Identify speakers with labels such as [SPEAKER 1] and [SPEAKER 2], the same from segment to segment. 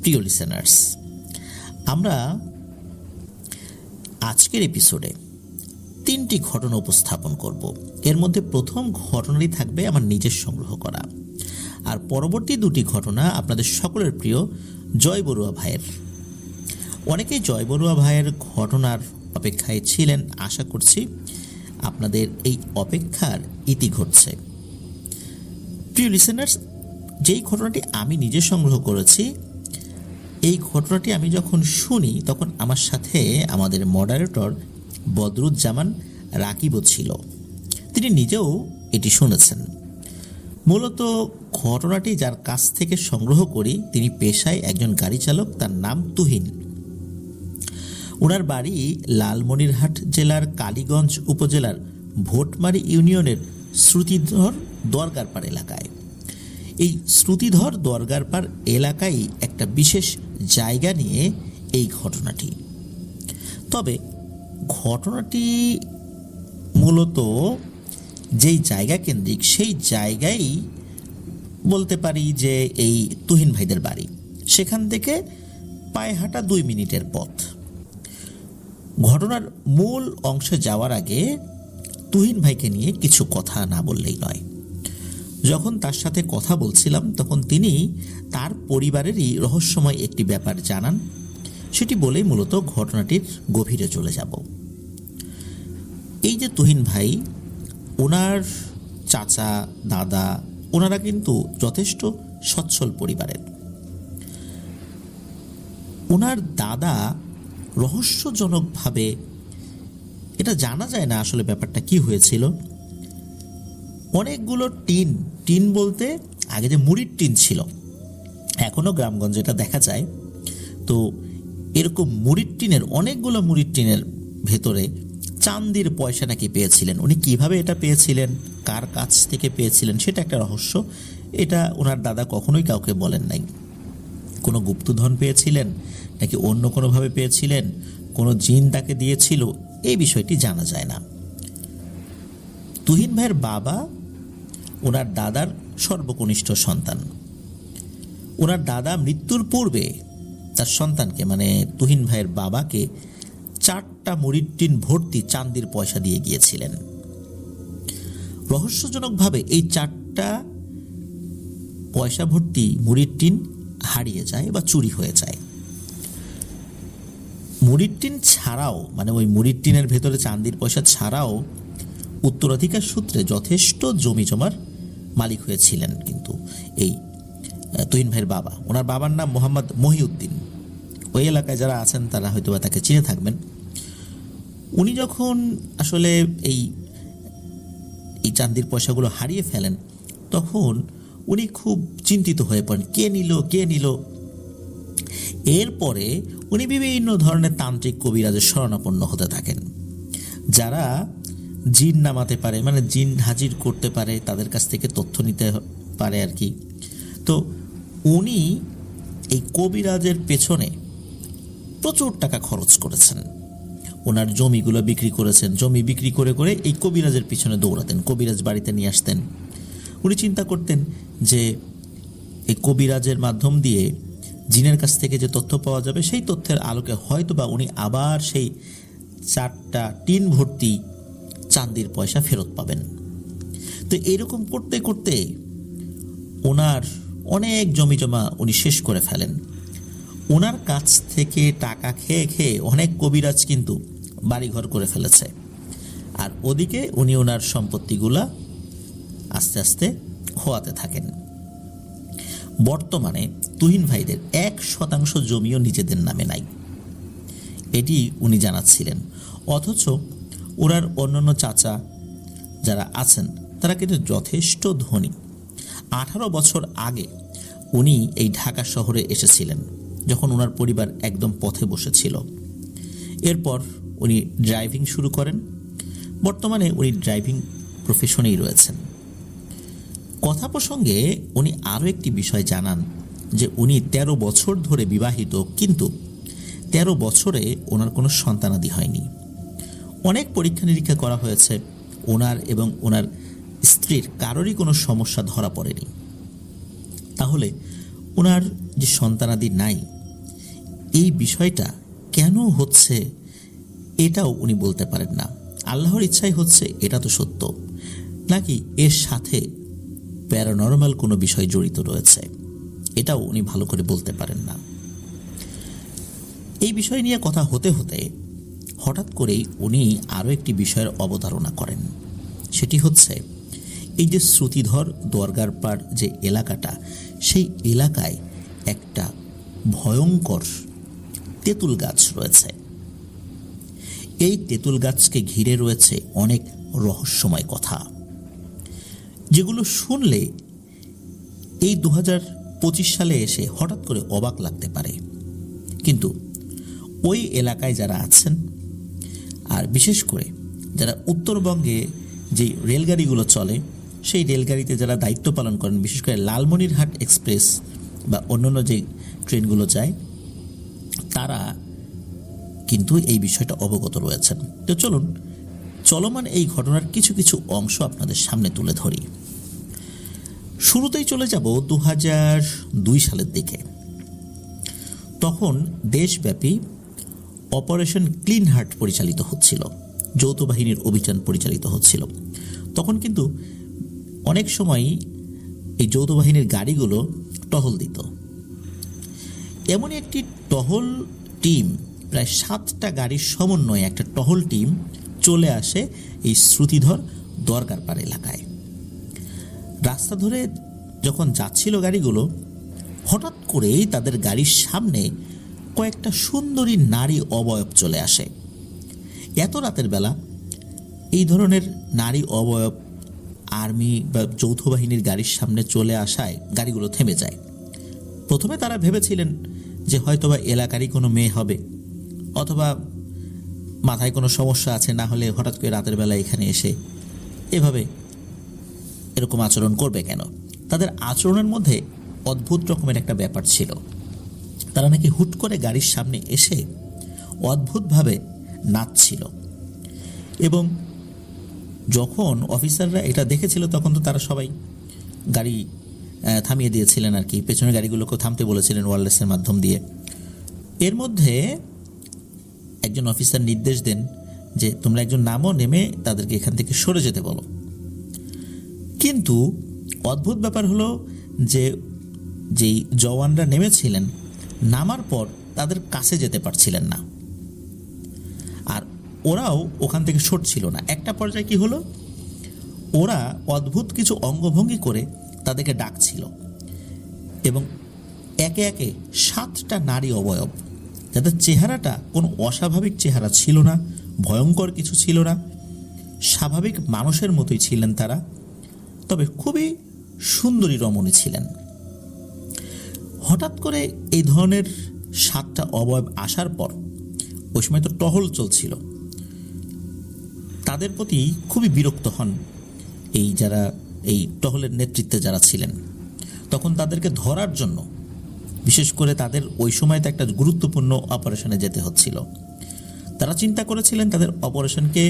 [SPEAKER 1] প্রিয় লিসেনার্স, আমরা আজকের এপিসোডে 3টি ঘটনা উপস্থাপন করব। এর মধ্যে প্রথম ঘটনাটি থাকবে আমার নিজের সংগ্রহ করা, আর পরবর্তী 2টি ঘটনা আপনাদের সকলের প্রিয় জয় বড়ুয়া ভাইয়ের। অনেকেই জয় বড়ুয়া ভাইয়ের ঘটনার অপেক্ষায় ছিলেন, আশা করছি আপনাদের এই অপেক্ষার ইতি ঘটছে। প্রিয় লিসেনার্স, যেই ঘটনাটি আমি নিজে সংগ্রহ করেছি, এই ঘটনাটি আমি যখন শুনি তখন আমার সাথে আমাদের মডারেটর বদরুজ্জামান রাকিবও ছিল। তিনি নিজেও এটি শুনেছেন। মূলত ঘটনাটি যার কাছ থেকে সংগ্রহ করি তিনি পেশায় একজন গাড়ি চালক, তার নাম তুহিন। ওনার বাড়ি লালমনিরহাট জেলার কালীগঞ্জ উপজেলার ভোটমারি ইউনিয়নের শ্রুতিধর দরগারপাড় এলাকায়। এই শ্রুতিধর দরগারপাড় এলাকায় একটা বিশেষ জায়গা নিয়ে এই ঘটনাটি। তবে ঘটনাটি মূলত যেই জায়গা কেন্দ্রিক, সেই জায়গায় বলতে পারি যে এই তুহিন ভাইদের বাড়ি। সেখান থেকে পায়ে হাঁটা 2 মিনিটের পথ। ঘটনার মূল অংশে যাওয়ার আগে তুহিন ভাইকে নিয়ে কিছু কথা না বললেই নয়। যখন তার সাথে কথা বলছিলাম তখন তিনি তার পরিবারেরই রহস্যময় একটি ব্যাপার জানান। সেটি বলেই মূলত ঘটনাটির গভীরে চলে যাব। এই যে তুহিন ভাই, ওনার চাচা, দাদা, ওনারা কিন্তু যথেষ্ট সচ্ছল পরিবারের। ওনার দাদা রহস্যজনকভাবে, এটা জানা যায় না আসলে ব্যাপারটা কি হয়েছিল, অনেকগুলো টিন বলতে আগে যে মুড়ির টিন ছিল, এখনও গ্রামগঞ্জে এটা দেখা যায়, তো এরকম অনেকগুলো মুড়ির টিনের ভেতরে চান্দির পয়সা নাকি পেয়েছিলেন। উনি কিভাবে এটা পেয়েছিলেন, কার কাছ থেকে পেয়েছিলেন, সেটা একটা রহস্য। এটা ওনার দাদা কখনোই কাউকে বলেন নাই। কোনো গুপ্তধন পেয়েছিলেন নাকি অন্য কোনোভাবে পেয়েছিলেন, কোনো জিন তাকে দিয়েছিল, এই বিষয়টি জানা যায় না। তুহিন ভাইয়ের বাবা ওনার দাদার সর্বকনিষ্ঠ সন্তান। ওনার দাদা মৃত্যুর পূর্বে তার সন্তানকে, মানে তুহিন ভাইয়ের বাবাকে, 4টা মুড়ির টিন ভর্তি চান্দির পয়সা দিয়ে গিয়েছিলেন। রহস্যজনকভাবে এই 4টা পয়সা ভর্তি মুড়ির টিন হারিয়ে যায় বা চুরি হয়ে যায়। মুড়ির টিন ছাড়াও, মানে ওই মুড়ির টিনের ভেতরে চান্দির পয়সা ছাড়াও উত্তরাধিকার সূত্রে যথেষ্ট জমি জমার মালিক হয়েছিলেন কিন্তু এই তুহিন ভাইয়ের বাবা। ওনার বাবার নাম মোহাম্মদ মহিউদ্দিন। ওই এলাকায় যারা আছেন তারা হয়তো বা তাকে চিনে থাকবেন। উনি যখন আসলে এই চান্দির পয়সাগুলো হারিয়ে ফেলেন তখন উনি খুব চিন্তিত হয়ে পড়েন, কে নিল। এরপরে উনি বিভিন্ন ধরনের তান্ত্রিক কবিরাজের শরণাপন্ন হতে থাকেন, যারা জিন নামাতে পারে, মানে জিন হাজির করতে পারে, তাদের কাছ থেকে তথ্য নিতে পারে আর কি। তো উনি এই কবিরাজের পেছনে প্রচুর টাকা খরচ করেছেন। ওনার জমিগুলো বিক্রি করেছেন। জমি বিক্রি করে করে এই কবিরাজের পিছনে দৌড়াতেন, কবিরাজ বাড়িতে নিয়ে আসতেন। উনি চিন্তা করতেন যে এই কবিরাজের মাধ্যম দিয়ে জিনের কাছ থেকে যে তথ্য পাওয়া যাবে, সেই তথ্যের আলোকে হয়তো বা উনি আবার সেই 4টা টিন ভর্তি চান্দির পয়সা ফেরত পাবেন। তো এরকম করতে করতে ওনার অনেক জমি জমা উনি শেষ করে ফেলেন। ওনার কাছ থেকে টাকা খেয়ে খেয়ে অনেক কবিরাজ কিন্তু বাড়িঘর করে ফেলেছে, আর ওদিকে উনি ওনার সম্পত্তিগুলা আস্তে আস্তে খোয়াতে থাকেন। বর্তমানে তুহিন ভাইদের 1% জমিও নিজেদের নামে নাই, এটি উনি জানাচ্ছিলেন। অথচ ওনার অন্যান্য চাচা যারা আছেন তারা কিন্তু যথেষ্ট ধনী। 18 বছর আগে উনি এই ঢাকা শহরে এসেছিলেন, যখন ওনার পরিবার একদম পথে বসেছিল। এরপর উনি ড্রাইভিং শুরু করেন। বর্তমানে উনি ড্রাইভিং প্রফেশনেই রয়েছেন। কথা প্রসঙ্গে উনি আরও একটি বিষয় জানান যে উনি 13 বছর ধরে বিবাহিত, কিন্তু 13 বছরে ওনার কোনো সন্তানাদি হয়নি। অনেক পরীক্ষা নিরীক্ষা করা হয়েছে, ওনার এবং ওনার স্ত্রীর কারোরই কোনো সমস্যা ধরা পড়েনি। তাহলে ওনার যে সন্তানাদি নাই, এই বিষয়টা কেন হচ্ছে এটাও উনি বলতে পারেন না। আল্লাহর ইচ্ছাই হচ্ছে এটা তো সত্য, নাকি এর সাথে প্যারানরমাল কোনো বিষয় জড়িত রয়েছে, এটাও উনি ভালো করে বলতে পারেন না। এই বিষয় নিয়ে কথা হতে হতে হঠাৎ করেই উনি আরও একটি বিষয়ের অবতারণা করেন। সেটি হচ্ছে এই যে শ্রুতিধর দরগার পাড় যে এলাকাটা, সেই এলাকায় একটা ভয়ঙ্কর তেঁতুল গাছ রয়েছে। এই তেঁতুল গাছকে ঘিরে রয়েছে অনেক রহস্যময় কথা, যেগুলো শুনলে এই 2025 সালে এসে হঠাৎ করে অবাক লাগতে পারে। কিন্তু ওই এলাকায় যারা আছেন, আর বিশেষ করে যারা উত্তরবঙ্গে যে রেলগাড়িগুলো চলে, সেই রেলগাড়িতে যারা দায়িত্ব পালন করেন, বিশেষ করে লালমনিরহাট এক্সপ্রেস বা অন্যান্য যে ট্রেনগুলো যায়, তারা কিন্তু এই বিষয়টা অবগত রয়েছেন। তো চলুন চলমান এই ঘটনার কিছু কিছু অংশ আপনাদের সামনে তুলে ধরি। শুরুতেই চলে যাব 2002 সালের দিকে। তখন দেশব্যাপী অপারেশন ক্লিন হার্ট পরিচালিত হচ্ছিল, যৌথ বাহিনীর অভিযান পরিচালিত হচ্ছিল। তখন কিন্তু অনেক সময়ই এই যৌথ বাহিনীর গাড়িগুলো টহল দিত। এমনই একটি টহল টিম, প্রায় 7টা গাড়ির সমন্বয়ে একটা টহল টিম চলে আসে এই শ্রুতিধর দরগার পাড় এলাকায়। রাস্তা ধরে যখন যাচ্ছিল গাড়িগুলো, হঠাৎ করেই তাদের গাড়ির সামনে কয়েকটা সুন্দরী নারী অবয়ব চলে আসে। এত রাতের বেলা এই ধরনের নারী অবয়ব আর্মি বা যৌথ বাহিনীর গাড়ির সামনে চলে আসায় গাড়িগুলো থেমে যায়। প্রথমে তারা ভেবেছিলেন যে হয়তোবা এলাকারই কোনো মেয়ে হবে, অথবা মাথায় কোনো সমস্যা আছে, না হলে হঠাৎ করে রাতের বেলা এখানে এসে এভাবে এরকম আচরণ করবে কেন। তাদের আচরণের মধ্যে অদ্ভুত রকমের একটা ব্যাপার ছিল। তারা নাকি হুট করে গাড়ির সামনে এসে অদ্ভুতভাবে নাচছিল, এবং যখন অফিসাররা এটা দেখেছিল তখন তো তারা সবাই গাড়ি থামিয়ে দিয়েছিলেন আর কি, পেছনের গাড়িগুলোকেও থামতে বলেছিলেন ওয়্যারলেসের মাধ্যম দিয়ে। এর মধ্যে একজন অফিসার নির্দেশ দেন যে তোমরা একজন নামও, নেমে তাদেরকে এখান থেকে সরে যেতে বলো। কিন্তু অদ্ভুত ব্যাপার হলো যে যেই জওয়ানরা নেমেছিলেন, নামার পর তাদের কাছে যেতে পারছিলেন না, আর ওরাও ওখান থেকে সরছিল না। একটা পর্যায়ে কি হলো, ওরা অদ্ভুত কিছু অঙ্গভঙ্গি করে তাদেরকে ডাকছিল, এবং একে একে 7টা নারী অবয়ব, যাদের চেহারাটা কোনো অস্বাভাবিক চেহারা ছিল না, ভয়ঙ্কর কিছু ছিল না, স্বাভাবিক মানুষের মতোই ছিলেন তারা, তবে খুবই সুন্দরী রমণী ছিলেন। হঠাৎ করে এই ধরনের 7টা অবয়ব আসার পর, ওই সময় তো টহল চলছিল, তাদের প্রতি খুবই বিরক্ত হন এই যারা এই টহলের নেতৃত্বে যারা ছিলেন। তখন তাদেরকে ধরার জন্য, বিশেষ করে তাদের ওই সময় তো একটা গুরুত্বপূর্ণ অপারেশনে যেতে হচ্ছিল, তারা চিন্তা করেছিলেন তাদের অপারেশনকে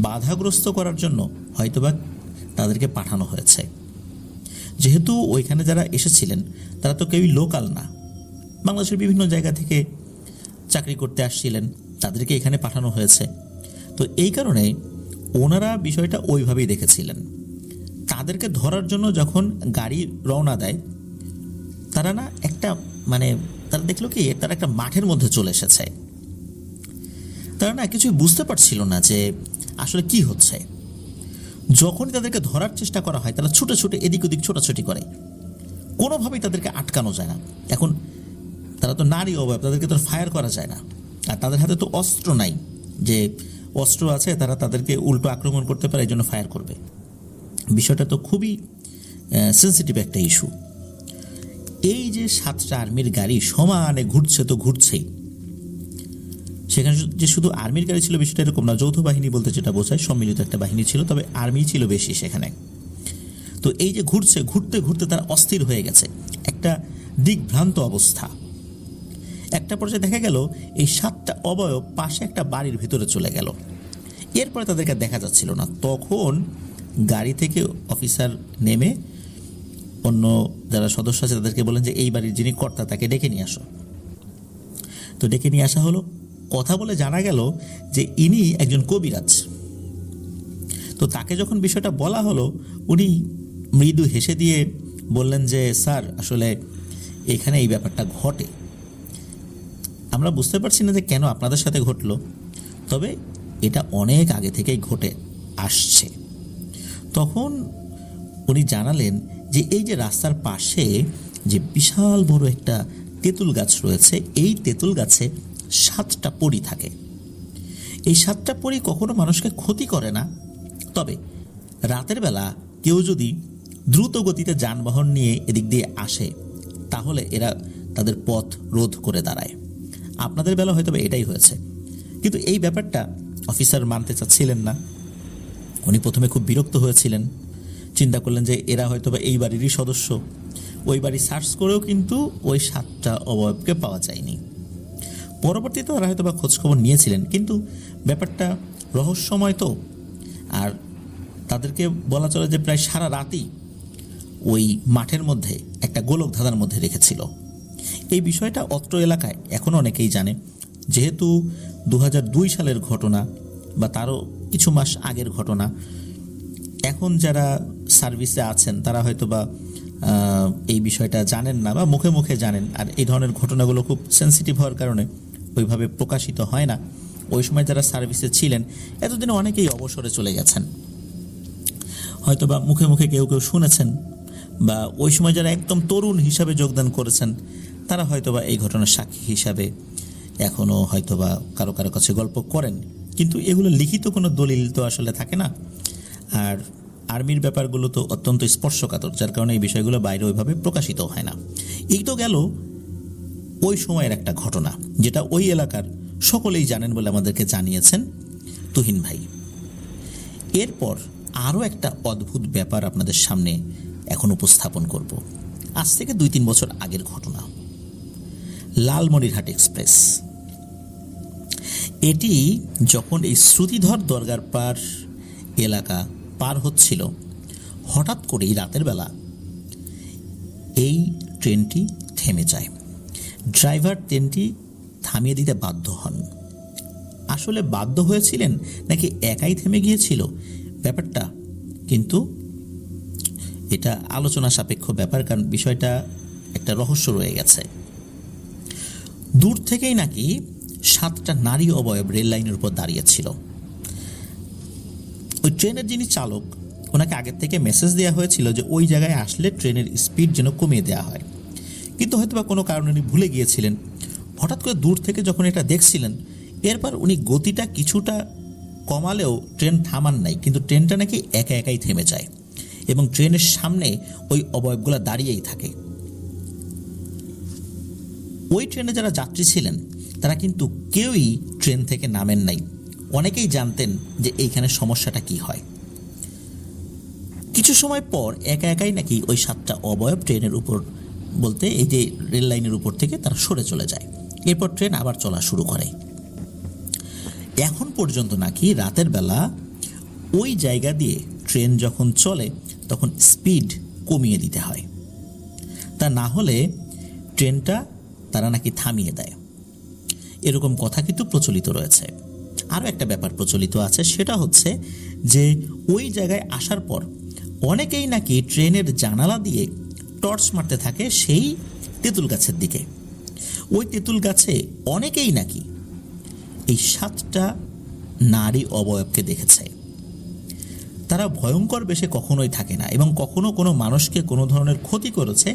[SPEAKER 1] বাধাগ্রস্ত করার জন্য হয়তোবা তাদেরকে পাঠানো হয়েছে। যেহেতু ওইখানে যারা এসেছিলেন তারা তো কেউই লোকাল না, বাংলাদেশের বিভিন্ন জায়গা থেকে চাকরি করতে আসছিলেন, তাদেরকে এখানে পাঠানো হয়েছে। তো এই কারণে ওনারা বিষয়টা ওইভাবেই দেখেছিলেন। তাদেরকে ধরার জন্য যখন গাড়ি রওনা দেয়, তারা না একটা তারা দেখলো কি তারা একটা মাঠের মধ্যে চলে এসেছে। তারা না কিছুই বুঝতে পারছিল না যে আসলে কি হচ্ছে। যখনই তাদেরকে ধরার চেষ্টা করা হয়, তারা ছুটে ছুটে এদিক ওদিক ছোটাছুটি করে, কোনোভাবেই তাদেরকে আটকানো যায় না। এখন তারা তো নারী অবয়ব, তাদেরকে তো ফায়ার করা যায় না, আর তাদের হাতে তো অস্ত্র নাই যে অস্ত্র আছে তারা তাদেরকে উল্টো আক্রমণ করতে পারে, এই জন্য ফায়ার করবে। বিষয়টা তো খুবই সেন্সিটিভ একটা ইস্যু। এই যে 7টা আর্মির গাড়ি সমানে ঘুরছে তো ঘুরছেই, সেখানে যে শুধু আর্মির গাড়ি ছিল বিষয়টা এরকম না, যৌথ বাহিনী বলতে যেটা বোঝায় সম্মিলিত একটা বাহিনী ছিল, তবে আর্মি ছিল বেশি সেখানে। তো এই যে ঘুরছে, ঘুরতে ঘুরতে তারা অস্থির হয়ে গেছে, একটা দিকভ্রান্ত অবস্থা। একটা পর্যায়ে দেখা গেল এই 7টা অবয়ব পাশে একটা বাড়ির ভিতরে চলে গেল। এরপরে তাদেরকে দেখা যাচ্ছিল না। তখন গাড়ি থেকে অফিসার নেমে অন্য যারা সদস্য আছে তাদেরকে বলেন যে এই বাড়ির যিনি কর্তা তাকে ডেকে নিয়ে আসো। তো ডেকে নিয়ে আসা হলো, কথা বলে জানা গেল যে ইনি একজন কবিরাজ। তো তাকে যখন বিষয়টা বলা হলো, উনি মৃদু হেসে দিয়ে বললেন যে স্যার, আসলে এখানে এই ব্যাপারটা ঘটে, আমরা বুঝতে পারছি না যে কেন আপনাদের সাথে ঘটলো, তবে এটা অনেক আগে থেকেই ঘটে আসছে। তখন উনি জানালেন যে এই যে রাস্তার পাশে যে বিশাল বড় একটা তেঁতুল গাছ রয়েছে, এই তেঁতুল গাছে 7টা পরী থাকে। এই 7টা পরী কখনো মানুষকে ক্ষতি করে না, তবে রাতের বেলা কেউ যদি দ্রুত গতিতে যানবাহন নিয়ে এদিক দিয়ে আসে তাহলে এরা তাদের পথ রোধ করে দাঁড়ায়। আপনাদের বেলা হয়তো এটাই হয়েছে, কিন্তু এই ব্যাপারটা অফিসার মানতে চাচ্ছিলেন না। উনি প্রথমে খুব বিরক্ত হয়েছিলেন, চিন্তা করলেন যে এরা হয়তো এই বাড়িরই সদস্য। ওই বাড়ি সার্চ করেও কিন্তু ওই 7টা অবয়বকে পাওয়া যায়নি। পরবর্তীতে তারা হয়তো খোঁজখবর নিয়েছিলেন, কিন্তু ব্যাপারটা রহস্যময় তো। আর তাদেরকে বলা চলে যে প্রায় সারা রাতই ওই মাঠের মধ্যে একটা গোলক ধাঁধার মধ্যে রেখেছিল। এই বিষয়টা অত্র এলাকায় এখনও অনেকেই জানে, যেহেতু 2002 সালের ঘটনা বা তারও কিছু মাস আগের ঘটনা। এখন যারা সার্ভিসে আছেন তারা হয়তো এই বিষয়টা জানেন না বা মুখে মুখে জানেন, আর এই ধরনের ঘটনাগুলো খুব সেন্সিটিভ হওয়ার কারণে ওইভাবে প্রকাশিত হয় না। ওই সময় যারা সার্ভিসে ছিলেন, এতদিনে অনেকেই অবসরে চলে গেছেন, হয়তো মুখে মুখে কেউ কেউ শুনেছেন, বা ওই সময় যারা একদম তরুণ হিসাবে যোগদান করেছেন তারা হয়তো এই ঘটনার সাক্ষী হিসাবে এখনও হয়তো কারো কারো কাছে গল্প করেন, কিন্তু এগুলো লিখিত কোনো দলিল তো আসলে থাকে না। আর আর্মির ব্যাপারগুলো তো অত্যন্ত স্পর্শকাতর, যার কারণে এই বিষয়গুলো বাইরে ওইভাবে প্রকাশিত হয় না। এই তো গেল ওই সময়ের একটা ঘটনা, যেটা ওই এলাকার সকলেই জানেন বলে আমাদেরকে জানিয়েছেন তুহিন ভাই। এরপর আরও একটা অদ্ভুত ব্যাপার আপনাদের সামনে এখন উপস্থাপন করব। আজ থেকে 2-3 বছর আগের ঘটনা। লালমনিরহাট এক্সপ্রেস, এটি যখন এই শ্রুতিধর দরগার পার এলাকা পার হচ্ছিল, হঠাৎ করেই রাতের বেলা এই ট্রেনটি থেমে যায়। ড্রাইভার ট্রেনটি থামিয়ে দিতে বাধ্য হন। আসলে বাধ্য হয়েছিলেন নাকি একাই থেমে গিয়েছিল, ব্যাপারটা কিন্তু এটা আলোচনা সাপেক্ষ ব্যাপার, কারণ বিষয়টা একটা রহস্য রয়ে গেছে। দূর থেকেই নাকি 7টা নারী অবয়ব রেল লাইনের উপর দাঁড়িয়েছিল। ওই ট্রেনের যিনি চালক, ওনাকে আগের থেকে মেসেজ দেওয়া হয়েছিল যে ওই জায়গায় আসলে ট্রেনের স্পিড যেন কমিয়ে দেওয়া হয়, কিন্তু হয়তো কোনো কারণে উনি ভুলে গিয়েছিলেন। হঠাৎ করে দূর থেকে যখন এটা দেখছিলেন, এরপর উনি গতিটা কিছুটা কমালেও ট্রেন থামান নাই, কিন্তু ট্রেনটা নাকি একা একাই থেমে যায় এবং ট্রেনের সামনে ওই অবয়বগুলো দাঁড়িয়েই থাকে। ওই ট্রেনে যারা যাত্রী ছিলেন তারা কিন্তু কেউই ট্রেন থেকে নামেন নাই। অনেকেই জানতেন যে এইখানে সমস্যাটা কি হয়। কিছু সময় পর একা একাই নাকি ওই 7টা অবয়ব ট্রেনের উপর, বলতে এই যে রেল লাইনের উপর থেকে তারা সরে চলে যায়। এরপর ট্রেন আবার চলা শুরু করে। এখন পর্যন্ত নাকি রাতের বেলা ওই জায়গা দিয়ে ট্রেন যখন চলে তখন স্পিড কমিয়ে দিতে হয়, তা না হলে ট্রেনটা তারা নাকি থামিয়ে দেয়। এরকম কথা কিন্তু প্রচলিত রয়েছে। আরও একটা ব্যাপার প্রচলিত আছে, সেটা হচ্ছে যে ওই জায়গায় আসার পর অনেকেই নাকি ট্রেনের জানালা দিয়ে টর্চ মারতে থাকে সেই তেঁতুল গাছের দিকে। ওই তেঁতুল গাছে অনেকেই নাকি এই 7টা নারী অবয়বকে দেখেছে। তারা ভয়ঙ্কর বেশে কখনোই থাকে না এবং কখনো কোনো মানুষকে কোনো ধরনের ক্ষতি করেছে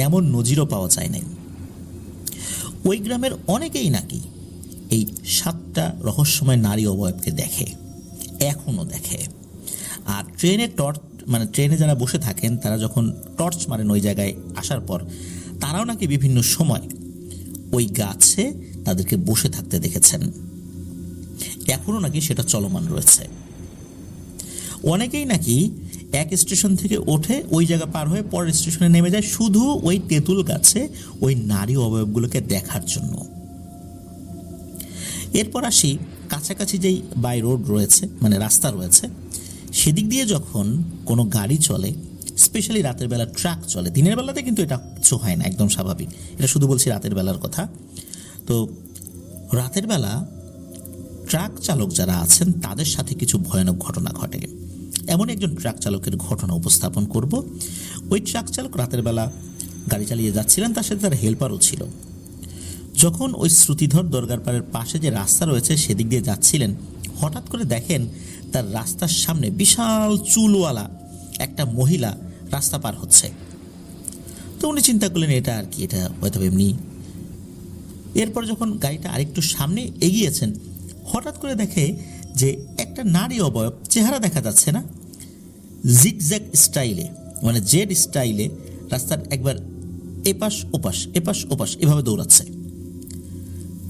[SPEAKER 1] এমন নজিরও পাওয়া যায় নাই। ওই গ্রামের অনেকেই নাকি এই 7টা রহস্যময় নারী অবয়বকে দেখে, এখনও দেখে। আর ট্রেনে যারা বসে থাকেন তারা যখন টর্চ মারেন ওই জায়গায় আসার পর, তারাও নাকি বিভিন্ন সময় ওই গাছে তাদেরকে বসে থাকতে দেখেছেন। এখনও নাকি সেটা চলমান রয়েছে। অনেকেই নাকি এক স্টেশন থেকে ওঠে ওই জায়গা পার হয়ে পরের স্টেশনে নেমে যায় শুধু ওই তেঁতুল গাছে ওই নারী অবয়বগুলোকে দেখার জন্য। এরপর আসি কাছাকাছি যেই বাই রোড রয়েছে, মানে রাস্তা রয়েছে, সেদিক দিয়ে যখন কোনো গাড়ি চলে স্পেশালি রাতের বেলা ট্রাক চলে, দিনের বেলাতে কিন্তু এটা কিছু হয় না, একদম স্বাভাবিক। এটা শুধু বলছি রাতের বেলার কথা। তো রাতের বেলা ট্রাক চালক যারা আছেন তাদের সাথে কিছু ভয়ানক ঘটনা ঘটে। এমন একজন ট্রাক চালকের ঘটনা উপস্থাপন করব। ওই ট্রাক চালক রাতের বেলা গাড়ি চালিয়ে যাচ্ছিলেন, তার সাথে তার হেল্পারও ছিল। যখন ওই শ্রুতিধর দরগার পাড়ের পাশে যে রাস্তা রয়েছে সেদিক দিয়ে যাচ্ছিলেন, হঠাৎ করে দেখেন তার রাস্তার সামনে বিশাল চুলওয়ালা একটা মহিলা রাস্তা পার হচ্ছে। তো উনি চিন্তা করলেন এটা আর কি, এটা হয়তো এমনি। এরপর যখন গাড়িটা আরেকটু সামনে এগিয়েছেন, হঠাৎ করে দেখে যে একটা নারী অবয়ব, চেহারা দেখা যাচ্ছে না, জিগজ্যাগ স্টাইলে, মানে জেড স্টাইলে রাস্তার একবার এপাশ ওপাশ এপাশ ওপাশ এভাবে দৌড়াচ্ছে।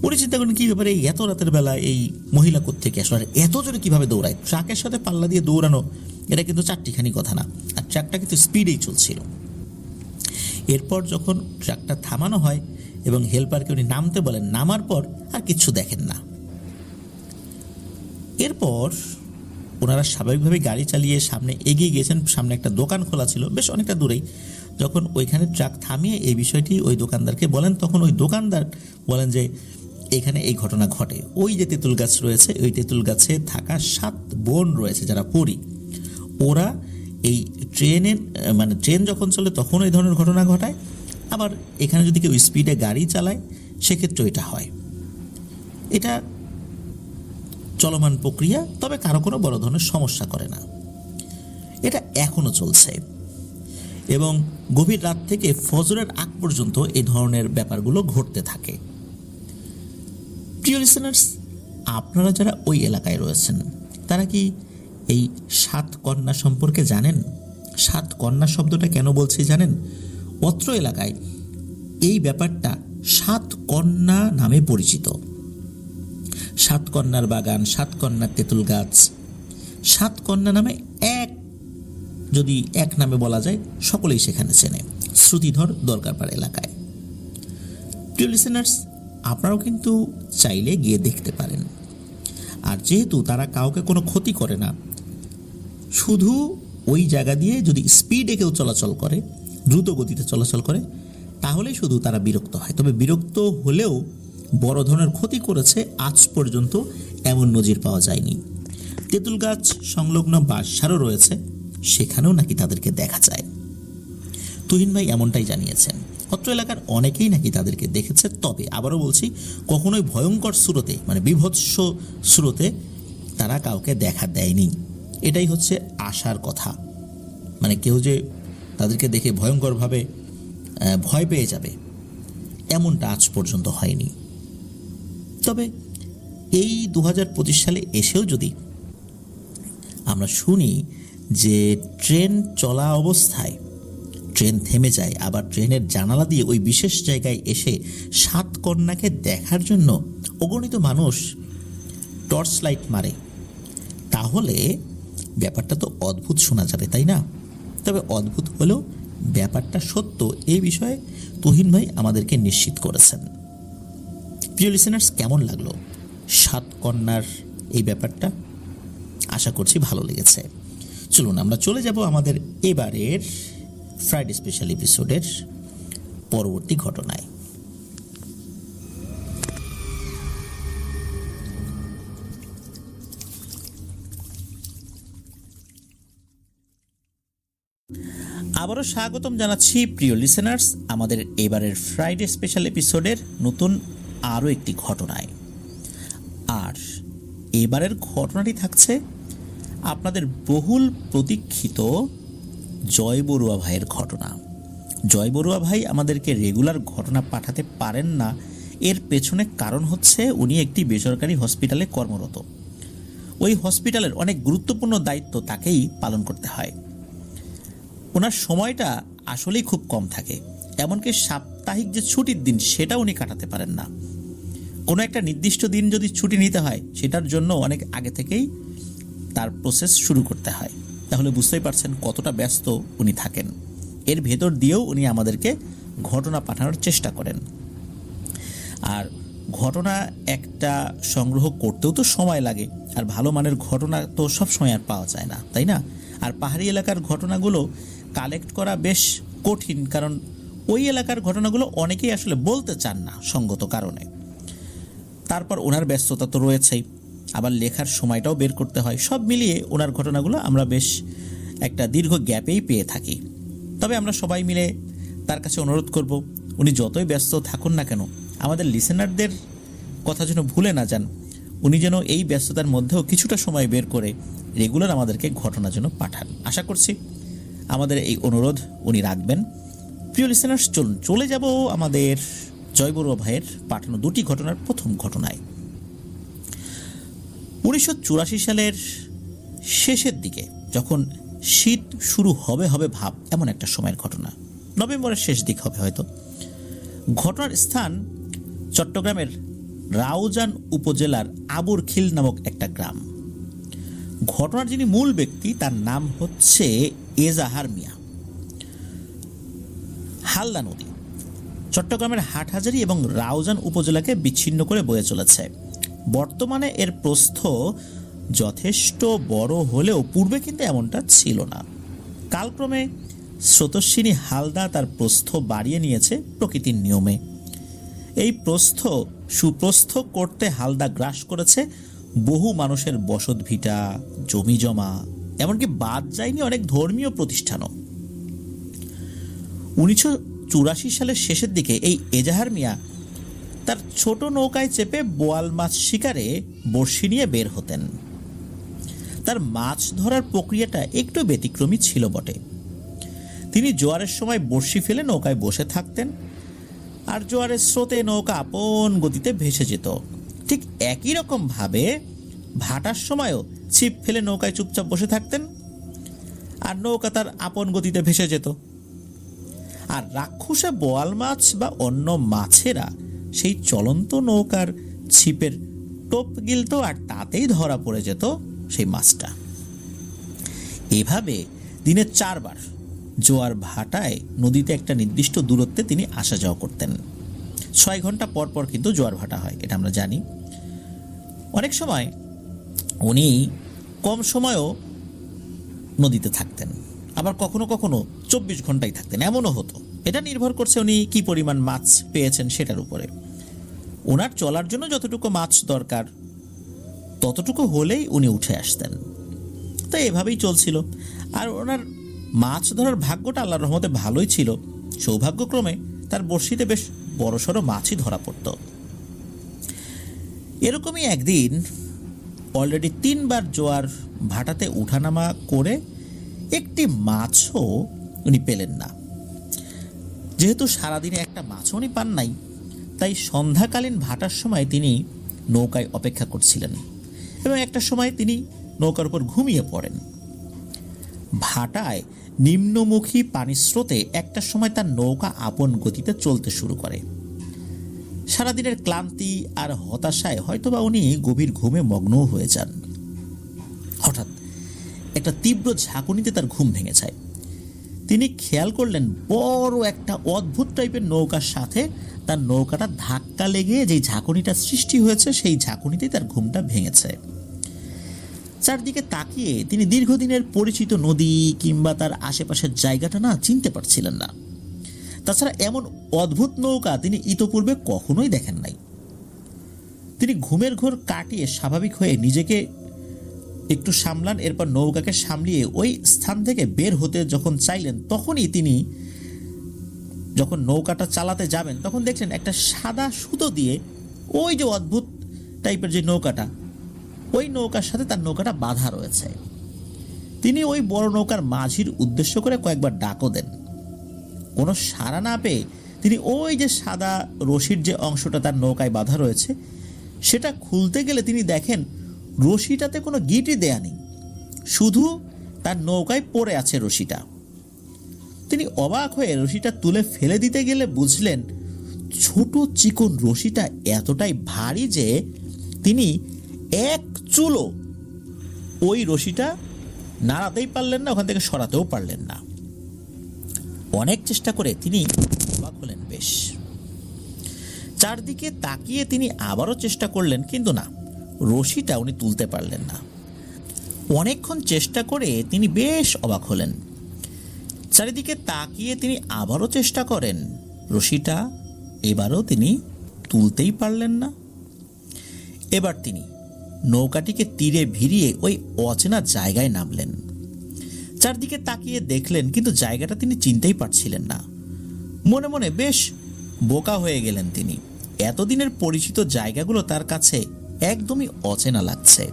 [SPEAKER 1] উনি চিন্তা করেন কি ব্যাপারে, এত রাতের বেলা এই মহিলা কোত্থেকে আসলে এত জোরে কিভাবে দৌড়ায়? ট্রাকের সাথে পাল্লা দিয়ে দৌড়ানো এটা কিন্তু চারটিখানি কথা না, আর ট্রাকটা কিন্তু স্পিডেই চলছিল। এরপর যখন ট্রাকটা থামানো হয় এবং হেল্পারকে উনি নামতে বলেন, নামার পর আর কিচ্ছু দেখেন না। এরপর ওনারা স্বাভাবিকভাবে গাড়ি চালিয়ে সামনে এগিয়ে গিয়েছেন। সামনে একটা দোকান খোলা ছিল বেশ অনেকটা দূরেই। যখন ওইখানে ট্রাক থামিয়ে এই বিষয়টি ওই দোকানদারকে বলেন, তখন ওই দোকানদার বলেন যে এখানে এই ঘটনা ঘটে। ওই যে তেঁতুল গাছ রয়েছে, ওই তেঁতুল গাছে থাকা 7 বোন রয়েছে যারা পরী, ওরা এই ট্রেন যখন চলে তখন এই ধরনের ঘটনা ঘটায়। আবার এখানে যদি কেউ স্পিডে গাড়ি চালায় সেক্ষেত্রেও এটা হয়। এটা চলমান প্রক্রিয়া, তবে কারো কোনো বড় ধরনের সমস্যা করে না। এটা এখনো চলছে এবং গভীর রাত থেকে ফজরের আগ পর্যন্ত এই ধরনের ব্যাপারগুলো ঘটতে থাকে। প্রিয় লিসেনার্স, আপনারা যারা ওই এলাকায় রয়েছেন তারা কি এই 7 কন্যা সম্পর্কে জানেন? 7 কন্যা শব্দটা কেন বলছি জানেন? অত্র এলাকায় এই ব্যাপারটা 7 কন্যা নামে পরিচিত। 7 কন্যার বাগান, 7 কন্যার তেঁতুল গাছ, 7 কন্যা নামে যদি এক নামে বলা যায় সকলেই সেখানে চেনে, শ্রুতিধর দরগারপাড় এলাকায়। প্রিয় লিসেনার্স, আপনারাও কিন্তু চাইলে গিয়ে দেখতে পারেন। আর যেহেতু তারা কাউকে কোনো ক্ষতি করে না, শুধু ওই জায়গা দিয়ে যদি স্পিডে কেউ চলাচল করে, দ্রুত গতিতে চলাচল করে, তাহলেই শুধু তারা বিরক্ত হয়। তবে বিরক্ত হলেও বড় ধরনের ক্ষতি করেছে আজ পর্যন্ত এমন নজির পাওয়া যায়নি। তেঁতুল গাছ সংলগ্ন বাঁশঝাড়ও রয়েছে, সেখানেও নাকি তাদেরকে দেখা যায়। তুহিন ভাই এমনটাই জানিয়েছেন। অত্র এলাকার অনেকেই নাকি তাদেরকে দেখেছে। তবে আবারও বলছি, কখনোই ভয়ঙ্কর স্রোতে, মানে বিভৎস স্রোতে তারা কাউকে দেখা দেয়নি। এটাই হচ্ছে আশার কথা। মানে কেউ যে তাদেরকে দেখে ভয়ঙ্করভাবে ভয় পেয়ে যাবে এমনটা আজ পর্যন্ত হয়নি। তবে এই 2025 সালে এসেও যদি আমরা শুনি যে ট্রেন চলা অবস্থায় ট্রেন থেমে যায়, আবার ট্রেনের জানালা দিয়ে ওই বিশেষ জায়গায় এসে 7 কন্যাকে দেখার জন্য অগণিত মানুষ টর্চ লাইট মারে, তাহলে ব্যাপারটা তো অদ্ভুত শোনা যাবে, তাই না? তবে অদ্ভুত হলেও ব্যাপারটা সত্য, এই বিষয়ে তুহিন ভাই আমাদেরকে নিশ্চিত করেছেন। প্রিয় লিসেনার্স, কেমন লাগলো 7 কন্যার এই ব্যাপারটা? আশা করছি ভালো লেগেছে। চলুন আমরা চলে যাব আমাদের এবারের ফ্রাইডে স্পেশাল এপিসোডের পরবর্তী ঘটনায়। আবারও স্বাগতম জানাচ্ছি প্রিয় লিসেনার্স আমাদের এবারের ফ্রাইডে স্পেশাল এপিসোডের নতুন আরও একটি ঘটনায়। আর এবারের ঘটনাটি থাকছে আপনাদের বহুল প্রতীক্ষিত জয় বড়ুয়া ভাইয়ের ঘটনা। জয় বড়ুয়া ভাই আমাদেরকে রেগুলার ঘটনা পাঠাতে পারেন না, এর পেছনে কারণ হচ্ছে উনি একটি বেসরকারি হসপিটালে কর্মরত। ওই হসপিটালের অনেক গুরুত্বপূর্ণ দায়িত্ব তাকেই পালন করতে হয়। ওনার সময়টা আসলেই খুব কম থাকে, এমনকি সাপ্তাহিক যে ছুটির দিন সেটা উনি কাটাতে পারেন না। কোনো একটা নির্দিষ্ট দিন যদি ছুটি নিতে হয় সেটার জন্য অনেক আগে থেকেই তার প্রসেস শুরু করতে হয়। তাহলে বুঝতেই পারছেন কতটা ব্যস্ত উনি থাকেন। এর ভেতর দিয়েও উনি আমাদেরকে ঘটনা পাঠানোর চেষ্টা করেন। আর ঘটনা একটা সংগ্রহ করতেও তো সময় লাগে, আর ভালো মানের ঘটনা তো সব সময় আর পাওয়া যায় না, তাই না? আর পাহাড়ি এলাকার ঘটনাগুলো
[SPEAKER 2] কালেক্ট করা বেশ কঠিন, কারণ ওই এলাকার ঘটনাগুলো অনেকেই আসলে বলতে চান না সঙ্গত কারণে। তারপর ওনার ব্যস্ততা তো রয়েছেই, আবার লেখার সময়টাও বের করতে হয়। সব মিলিয়ে ওনার ঘটনাগুলো আমরা বেশ একটা দীর্ঘ গ্যাপেই পেয়ে থাকি। তবে আমরা সবাই মিলে তার কাছে অনুরোধ করব, উনি যতই ব্যস্ত থাকুন না কেন আমাদের লিসেনারদের কথা যেন ভুলে না যান। উনি যেন এই ব্যস্ততার মধ্যেও কিছুটা সময় বের করে রেগুলার আমাদেরকে ঘটনা যেন পাঠান। আশা করছি আমাদের এই অনুরোধ উনি রাখবেন। প্রিয় লিসেনার্স, চলুন চলে যাব আমাদের জয় বড়ুয়া ভাইয়ের পাঠানো দুটি ঘটনার প্রথম ঘটনায়। 1984 সালের শেষের দিকে যখন শীত শুরু হবে হবে ভাব, এমন একটা সময়ের ঘটনা, নভেম্বরের শেষ দিক হবে হয়তো। ঘটনার স্থান চট্টগ্রামের রাউজান উপজেলার আবুরখিল নামক একটা গ্রাম। ঘটনার যিনি মূল ব্যক্তি তার নাম হচ্ছে এজাহার মিয়া। হালদা নদী চট্টগ্রামের হাটহাজারী এবং রাউজান উপজেলাকে বিচ্ছিন্ন করে বয়ে চলেছে। বর্তমানে এর প্রস্থ যথেষ্ট বড় হলেও পূর্বে কিন্তু এমনটা ছিল না। কালক্রমে স্রোতস্বিনী হালদা তার প্রস্থ বাড়িয়ে নিয়েছে প্রকৃতির নিয়মে। এই প্রস্থ সুপ্রস্থ করতে হালদা গ্রাস করেছে বহু মানুষের বসতভিটা, জমি জমা, এমনকি বাদ যায়নি অনেক ধর্মীয় প্রতিষ্ঠানও। 1984 সালের শেষের দিকে এই এজাহার মিয়া তার ছোট নৌকায় চেপে বোয়াল মাছ শিকারে বড়শি নিয়ে বের হতেন। তার মাছ ধরার প্রক্রিয়াটা একটু ব্যতিক্রমী ছিল বটে। তিনি জোয়ারের সময় বড়শি ফেলে নৌকায় বসে থাকতেন, আর জোয়ারের স্রোতে নৌকা আপন গতিতে ভেসে যেত। ঠিক একই রকম ভাবে ভাটার সময়ও ছিপ ফেলে নৌকায় চুপচাপ বসে থাকতেন, আর নৌকা তার আপন গতিতে ভেসে যেত। আর রাক্ষসে বোয়াল মাছ বা অন্য মাছেরা সেই চলন্ত নৌকার ছিপের টোপ গিলত, আর তাতেই ধরা পড়ে যেত সেই মাছটা। এভাবে দিনে 4 বার জোয়ার ভাটায় নদীতে একটা নির্দিষ্ট দূরত্বে তিনি আসা যাওয়া করতেন। 6 ঘন্টা পর পর কিন্তু জোয়ার ভাটা হয়, এটা আমরা জানি। অনেক সময় উনি কম সময়ও নদীতে থাকতেন, আবার কখনো কখনো 24 ঘন্টাই থাকতেন, এমনও হতো। এটা নির্ভর করছে উনি কি পরিমাণ মাছ পেয়েছেন সেটার উপরে। ওনার চলার জন্য যতটুকু মাছ দরকার ততটুকু হলেই উনি উঠে আসতেন। তো এভাবেই চলছিল। আর ওনার মাছ ধরার ভাগ্যটা আল্লাহর রহমতে ভালোই ছিল। সৌভাগ্যক্রমে তার বড়শিতে বেশ বড়সড় মাছই ধরা পড়ত। এরকমই একদিন অলরেডি 3 বার জোয়ার ভাটাতে উঠানামা করে একটি মাছও উনি পেলেন না। যেহেতু সারাদিনে একটা মাছও উনি পান নাই, তাই সন্ধ্যাকালীন ভাটার সময় তিনি নৌকায় অপেক্ষা করছিলেন এবং একটা সময় তিনি নৌকার উপর ঘুমিয়ে পড়েন। ভাটায় নিম্নমুখী পানির স্রোতে একটা সময় তার নৌকা আপন গতিতে চলতে শুরু করে। সারাদিনের ক্লান্তি আর হতাশায় হয়তোবা উনি গভীর ঘুমে মগ্নও হয়ে যান। হঠাৎ একটা তীব্র ঝাঁকুনিতে তার ঘুম ভেঙে যায়। তিনি খেয়াল করলেন বড় একটা অদ্ভুত টাইপের নৌকার সাথে তার নৌকাটা ধাক্কা লেগে যেই ঝাঁকুনিটা সৃষ্টি হয়েছে সেই ঝাঁকুনিতেই তার ঘুমটা ভেঙেছে। চারদিকে তাকিয়ে তিনি দীর্ঘদিনের পরিচিত নদী কিংবা তার আশেপাশের জায়গাটা না চিনতে পারছিলেন না। তাছাড়া এমন অদ্ভুত নৌকা তিনি ইতোপূর্বে কখনোই দেখেন নাই। তিনি ঘুমের ঘোর কাটিয়ে স্বাভাবিক হয়ে নিজেকে একটু সামলান। এরপর নৌকাকে সামলিয়ে ওই স্থান থেকে বের হতে যখন চাইলেন, তখনই তিনি যখন নৌকাটা চালাতে যাবেন তখন দেখলেন একটা সাদা সুতো দিয়ে ওই যে অদ্ভুত টাইপের যে নৌকাটা, ওই নৌকার সাথে তার নৌকাটা বাঁধা রয়েছে। তিনি ওই বড় নৌকার মাঝির উদ্দেশ্য করে কয়েকবার ডাকও দেন। কোনো সাড়া না পেয়ে তিনি ওই যে সাদা রশির যে অংশটা তার নৌকায় বাঁধা রয়েছে সেটা খুলতে গেলে তিনি দেখেন রশিটাতে কোনো গিঁটি দেয়া নেই, শুধু তার নৌকায় পড়ে আছে রশিটা। তিনি অবাক হয়ে রশিটা তুলে ফেলে দিতে গেলে বুঝলেন ছোট চিকন রশিটা এতটাই ভারী যে তিনি এক চুলো ওই রশিটা নাড়াতেই পারলেন না, ওখান থেকে সরাতেও পারলেন না। অনেক চেষ্টা করে তিনি অবাক হলেন বেশ। চারদিকে তাকিয়ে তিনি আবারও চেষ্টা করলেন, কিন্তু না, রশিটা উনি তুলতে পারলেন না। অনেকক্ষণ চেষ্টা করে তিনি বেশ অবাক হলেন। চারিদিকে তাকিয়ে তিনি আবারও চেষ্টা করেন, রশিটা এবারও তিনি তুলতেই পারলেন না। এবার তিনি নৌকাটিকে তীরে ভিড়িয়ে ওই অচেনা জায়গায় নামলেন। চারদিকে তাকিয়ে দেখলেন, কিন্তু জায়গাটা তিনি চিনতেই পারছিলেন না। মনে মনে বেশ বোকা হয়ে গেলেন তিনি। এতদিনের পরিচিত জায়গাগুলো তার কাছে একদমই অচেনা লাগছে।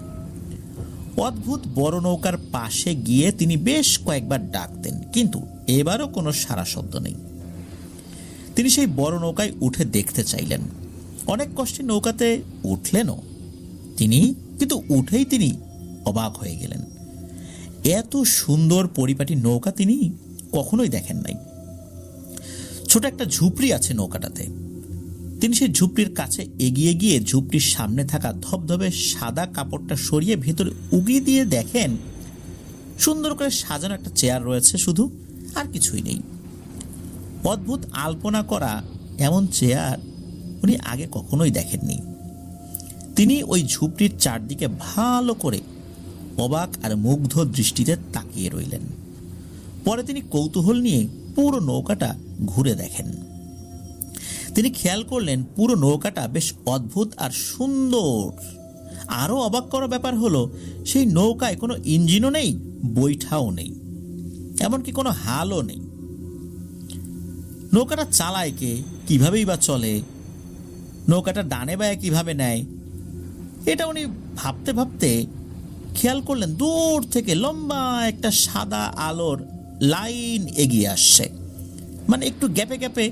[SPEAKER 2] অদ্ভুত বড় নৌকার পাশে গিয়ে তিনি বেশ কয়েকবার ডাকতেন, কিন্তু এবারও কোনো সাড়া শব্দ নেই। তিনি সেই বড় নৌকায় উঠে দেখতে চাইলেন। অনেক কষ্টে নৌকাতে উঠলেনও তিনি, কিন্তু উঠেই তিনি অবাক হয়ে গেলেন। এত সুন্দর পরিপাটি নৌকা তিনি কখনোই দেখেন নাই। ছোট একটা ঝুপড়ি আছে নৌকাটাতে। তিনি সেই ঝুপড়ির কাছে এগিয়ে গিয়ে ঝুপড়ির সামনে থাকা ধবধবে সাদা কাপড়টা সরিয়ে ভেতরে উগিয়ে দিয়ে দেখেন সুন্দর করে সাজানো একটা চেয়ার রয়েছে, শুধু, আর কিছুই নেই। অদ্ভুত আলপনা করা এমন চেয়ার উনি আগে কখনোই দেখেননি। তিনি ওই ঝুপড়ির চারদিকে ভালো করে অবাক আর মুগ্ধ দৃষ্টিতে তাকিয়ে রইলেন। পরে তিনি কৌতূহল নিয়ে পুরো নৌকাটা ঘুরে দেখেন। তিনি খেয়াল করলেন পুরো নৌকাটা বেশ অদ্ভুত আর সুন্দর। আরও অবাক করা ব্যাপার হলো, সেই নৌকায় কোনো ইঞ্জিনও নেই, বৈঠাও নেই, এমনকি কোনো হালও নেই। নৌকাটা চালায় কে, কিভাবেই বা চলে, নৌকাটা ডানে বায়ে কিভাবে নেয়, এটা উনি ভাবতে ভাবতে খেয়াল করলেন দূর থেকে লম্বা একটা সাদা আলোর লাইন এগিয়ে আসছে। মানে একটু গ্যাপে গ্যাপে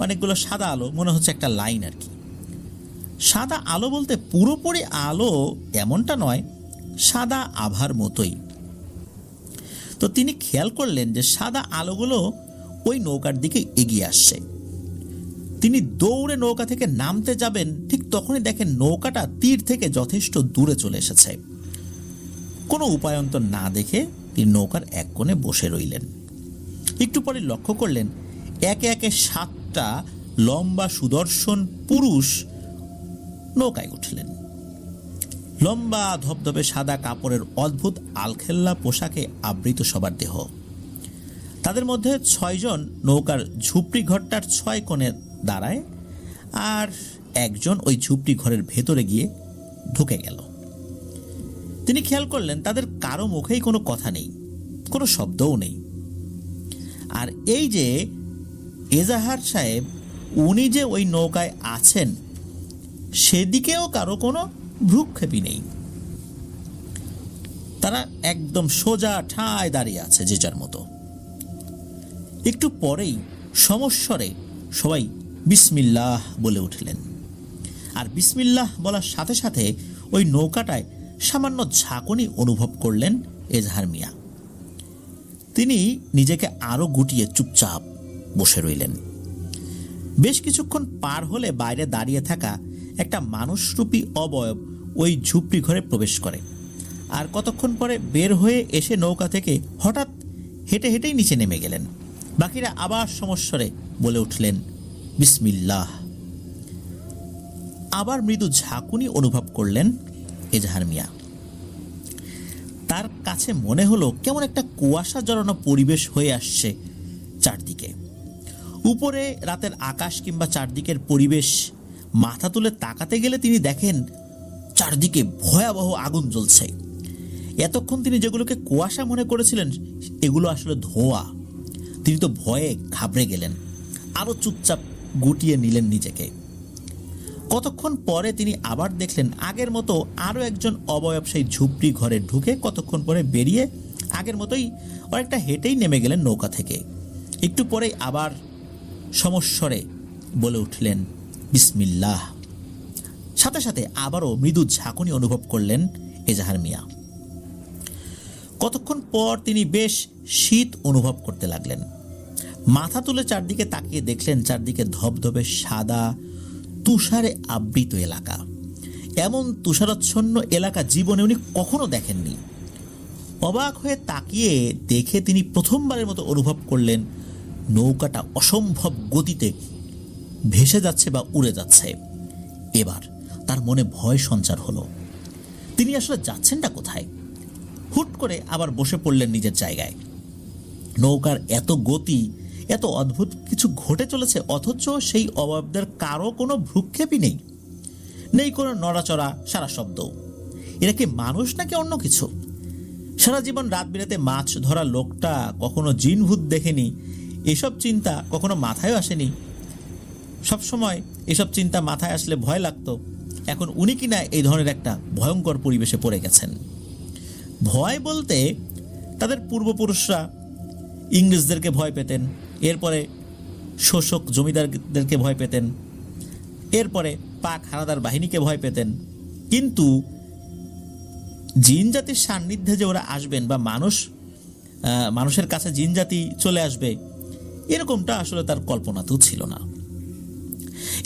[SPEAKER 2] অনেকগুলো সাদা আলো, মনে হচ্ছে একটা লাইন আর কি। সাদা আলো বলতে পুরোপুরি আলো এমনটা নয়, সাদা আভার মতোই। তো তিনি খেয়াল করলেন যে সাদা আলোগুলো ওই নৌকার দিকে এগিয়ে আসছে। তিনি দৌড়ে নৌকা থেকে নামতে যাবেন, ঠিক তখনই দেখেন নৌকাটা তীর থেকে যথেষ্ট দূরে চলে এসেছে। কোনো উপায়ন্তর না দেখে তিনি নৌকার এক কোণে বসে রইলেন। একটু পরে লক্ষ্য করলেন একে একে 7টা লম্বা সুদর্শন পুরুষ নৌকায় উঠলেন। লম্বা ধবধবে সাদা কাপড়ের অদ্ভুত আলখেল্লা পোশাকে আবৃত সবার দেহ। তাদের মধ্যে 6 জন নৌকার ঝুপড়ি ঘরটার 6 কোণে দাঁড়ায়, আর একজন ওই ঝুপড়ি ঘরের ভেতরে গিয়ে ঢুকে গেল। তিনি খেয়াল করলেন তাদের কারো মুখেই কোনো কথা নেই, কোনো শব্দও নেই। আর এই যে এজাহার সাহেব, উনি যে ওই নৌকায় আছেন, সেদিকেও কারো কোনো ভ্রুক্ষেপই নেই। তারা একদম সোজা ঠায় দাঁড়িয়ে আছে যে যার মতো। একটু পরেই সমস্বরে সবাই বিসমিল্লাহ বলে উঠলেন। আর বিসমিল্লাহ বলার সাথে সাথে ওই নৌকাটায় সামান্য ঝাঁকুনি অনুভব করলেন এজাহার মিয়া। তিনি নিজেকে আরো গুটিয়ে চুপচাপ বসে রইলেন। বেশ কিছুক্ষণ পার হলে বাইরে দাঁড়িয়ে থাকা একটা মানুষরূপী অবয়ব ওই ঝুপড়ি ঘরে প্রবেশ করে, আর কতক্ষণ পরে বের হয়ে এসে নৌকা থেকে হঠাৎ হেঁটে হেঁটেই নিচে নেমে গেলেন। বাকিরা আবার সমস্বরে বলে উঠলেন বিসমিল্লাহ। আবার মৃদু ঝাঁকুনি অনুভব করলেন এজাহার মিয়া। তার কাছে মনে হলো কেমন একটা কুয়াশা জড়ানো পরিবেশ হয়ে আসছে চারদিকে। উপরে রাতের আকাশ কিংবা চারদিকের পরিবেশ মাথা তুলে তাকাতে গেলে তিনি দেখেন চারদিকে ভয়াবহ আগুন জ্বলছে। এতক্ষণ তিনি যেগুলোকে কুয়াশা মনে করেছিলেন, এগুলো আসলে ধোঁয়া। তিনি তো ভয়ে ঘাবড়ে গেলেন, আরো চুপচাপ গুটিয়ে নিলেন নিজেকে। কতক্ষণ পরে তিনি আবার দেখলেন আগের মতো আরো একজন অবয়ব সেই ঝুপড়ি ঘরে ঢুকে কতক্ষণ পরে বেরিয়ে আগের মতোই অনেকটা হেঁটেই নেমে গেলেন নৌকা থেকে। একটু পরেই আবার সমস্বরে বলে উঠলেন বিসমিল্লাহ। সাথে সাথে আবারও মৃদু ঝাঁকুনি অনুভব করলেন এজাহার মিয়া। কতক্ষণ পর তিনি বেশ শীত অনুভব করতে লাগলেন। মাথা তুলে চারদিকে তাকিয়ে দেখলেন চারদিকে ধবধবে সাদা তুষারে আবৃত এলাকা। এমন তুষারাচ্ছন্ন এলাকা জীবনে উনি কখনো দেখেননি। অবাক হয়ে তাকিয়ে দেখে তিনি প্রথমবারের মতো অনুভব করলেন নৌকাটা অসম্ভব গতিতে ভেসে যাচ্ছে বা উড়ে যাচ্ছে। এবার তার মনে ভয় সঞ্চার হলো, তিনি আসলে যাচ্ছেনটা কোথায়। হুট করে আবার বসে পড়লেন নিজের জায়গায়। নৌকার এত গতি, এত অদ্ভুত কিছু ঘটে চলেছে, অথচ সেই অবয়বদের কারো কোনো ভ্রুক্ষেপই নেই, নেই কোনো নড়াচড়া, সারা শব্দ। এরা কি মানুষ নাকি অন্য কিছু? সারা জীবন রাত বিরাতে মাছ ধরা লোকটা কখনো জিন ভূত দেখেনি, এসব চিন্তা কখনো মাথায় আসেনি। সবসময় এসব চিন্তা মাথায় আসলে ভয় লাগতো, এখন উনি কিনা এই ধরনের একটা ভয়ঙ্কর পরিবেশে পড়ে গেছেন। ভয় বলতে তাদের পূর্বপুরুষরা ইংরেজদেরকে ভয় পেতেন, এরপরে শোষক জমিদারদেরকে ভয় পেতেন, এরপরে পাক হানাদার বাহিনীকে ভয় পেতেন। কিন্তু জিন জাতির সান্নিধ্যে যে ওরা আসবেন বা মানুষের কাছে জিন জাতি চলে আসবে, এরকমটা আসলে তার কল্পনাতেও ছিল না।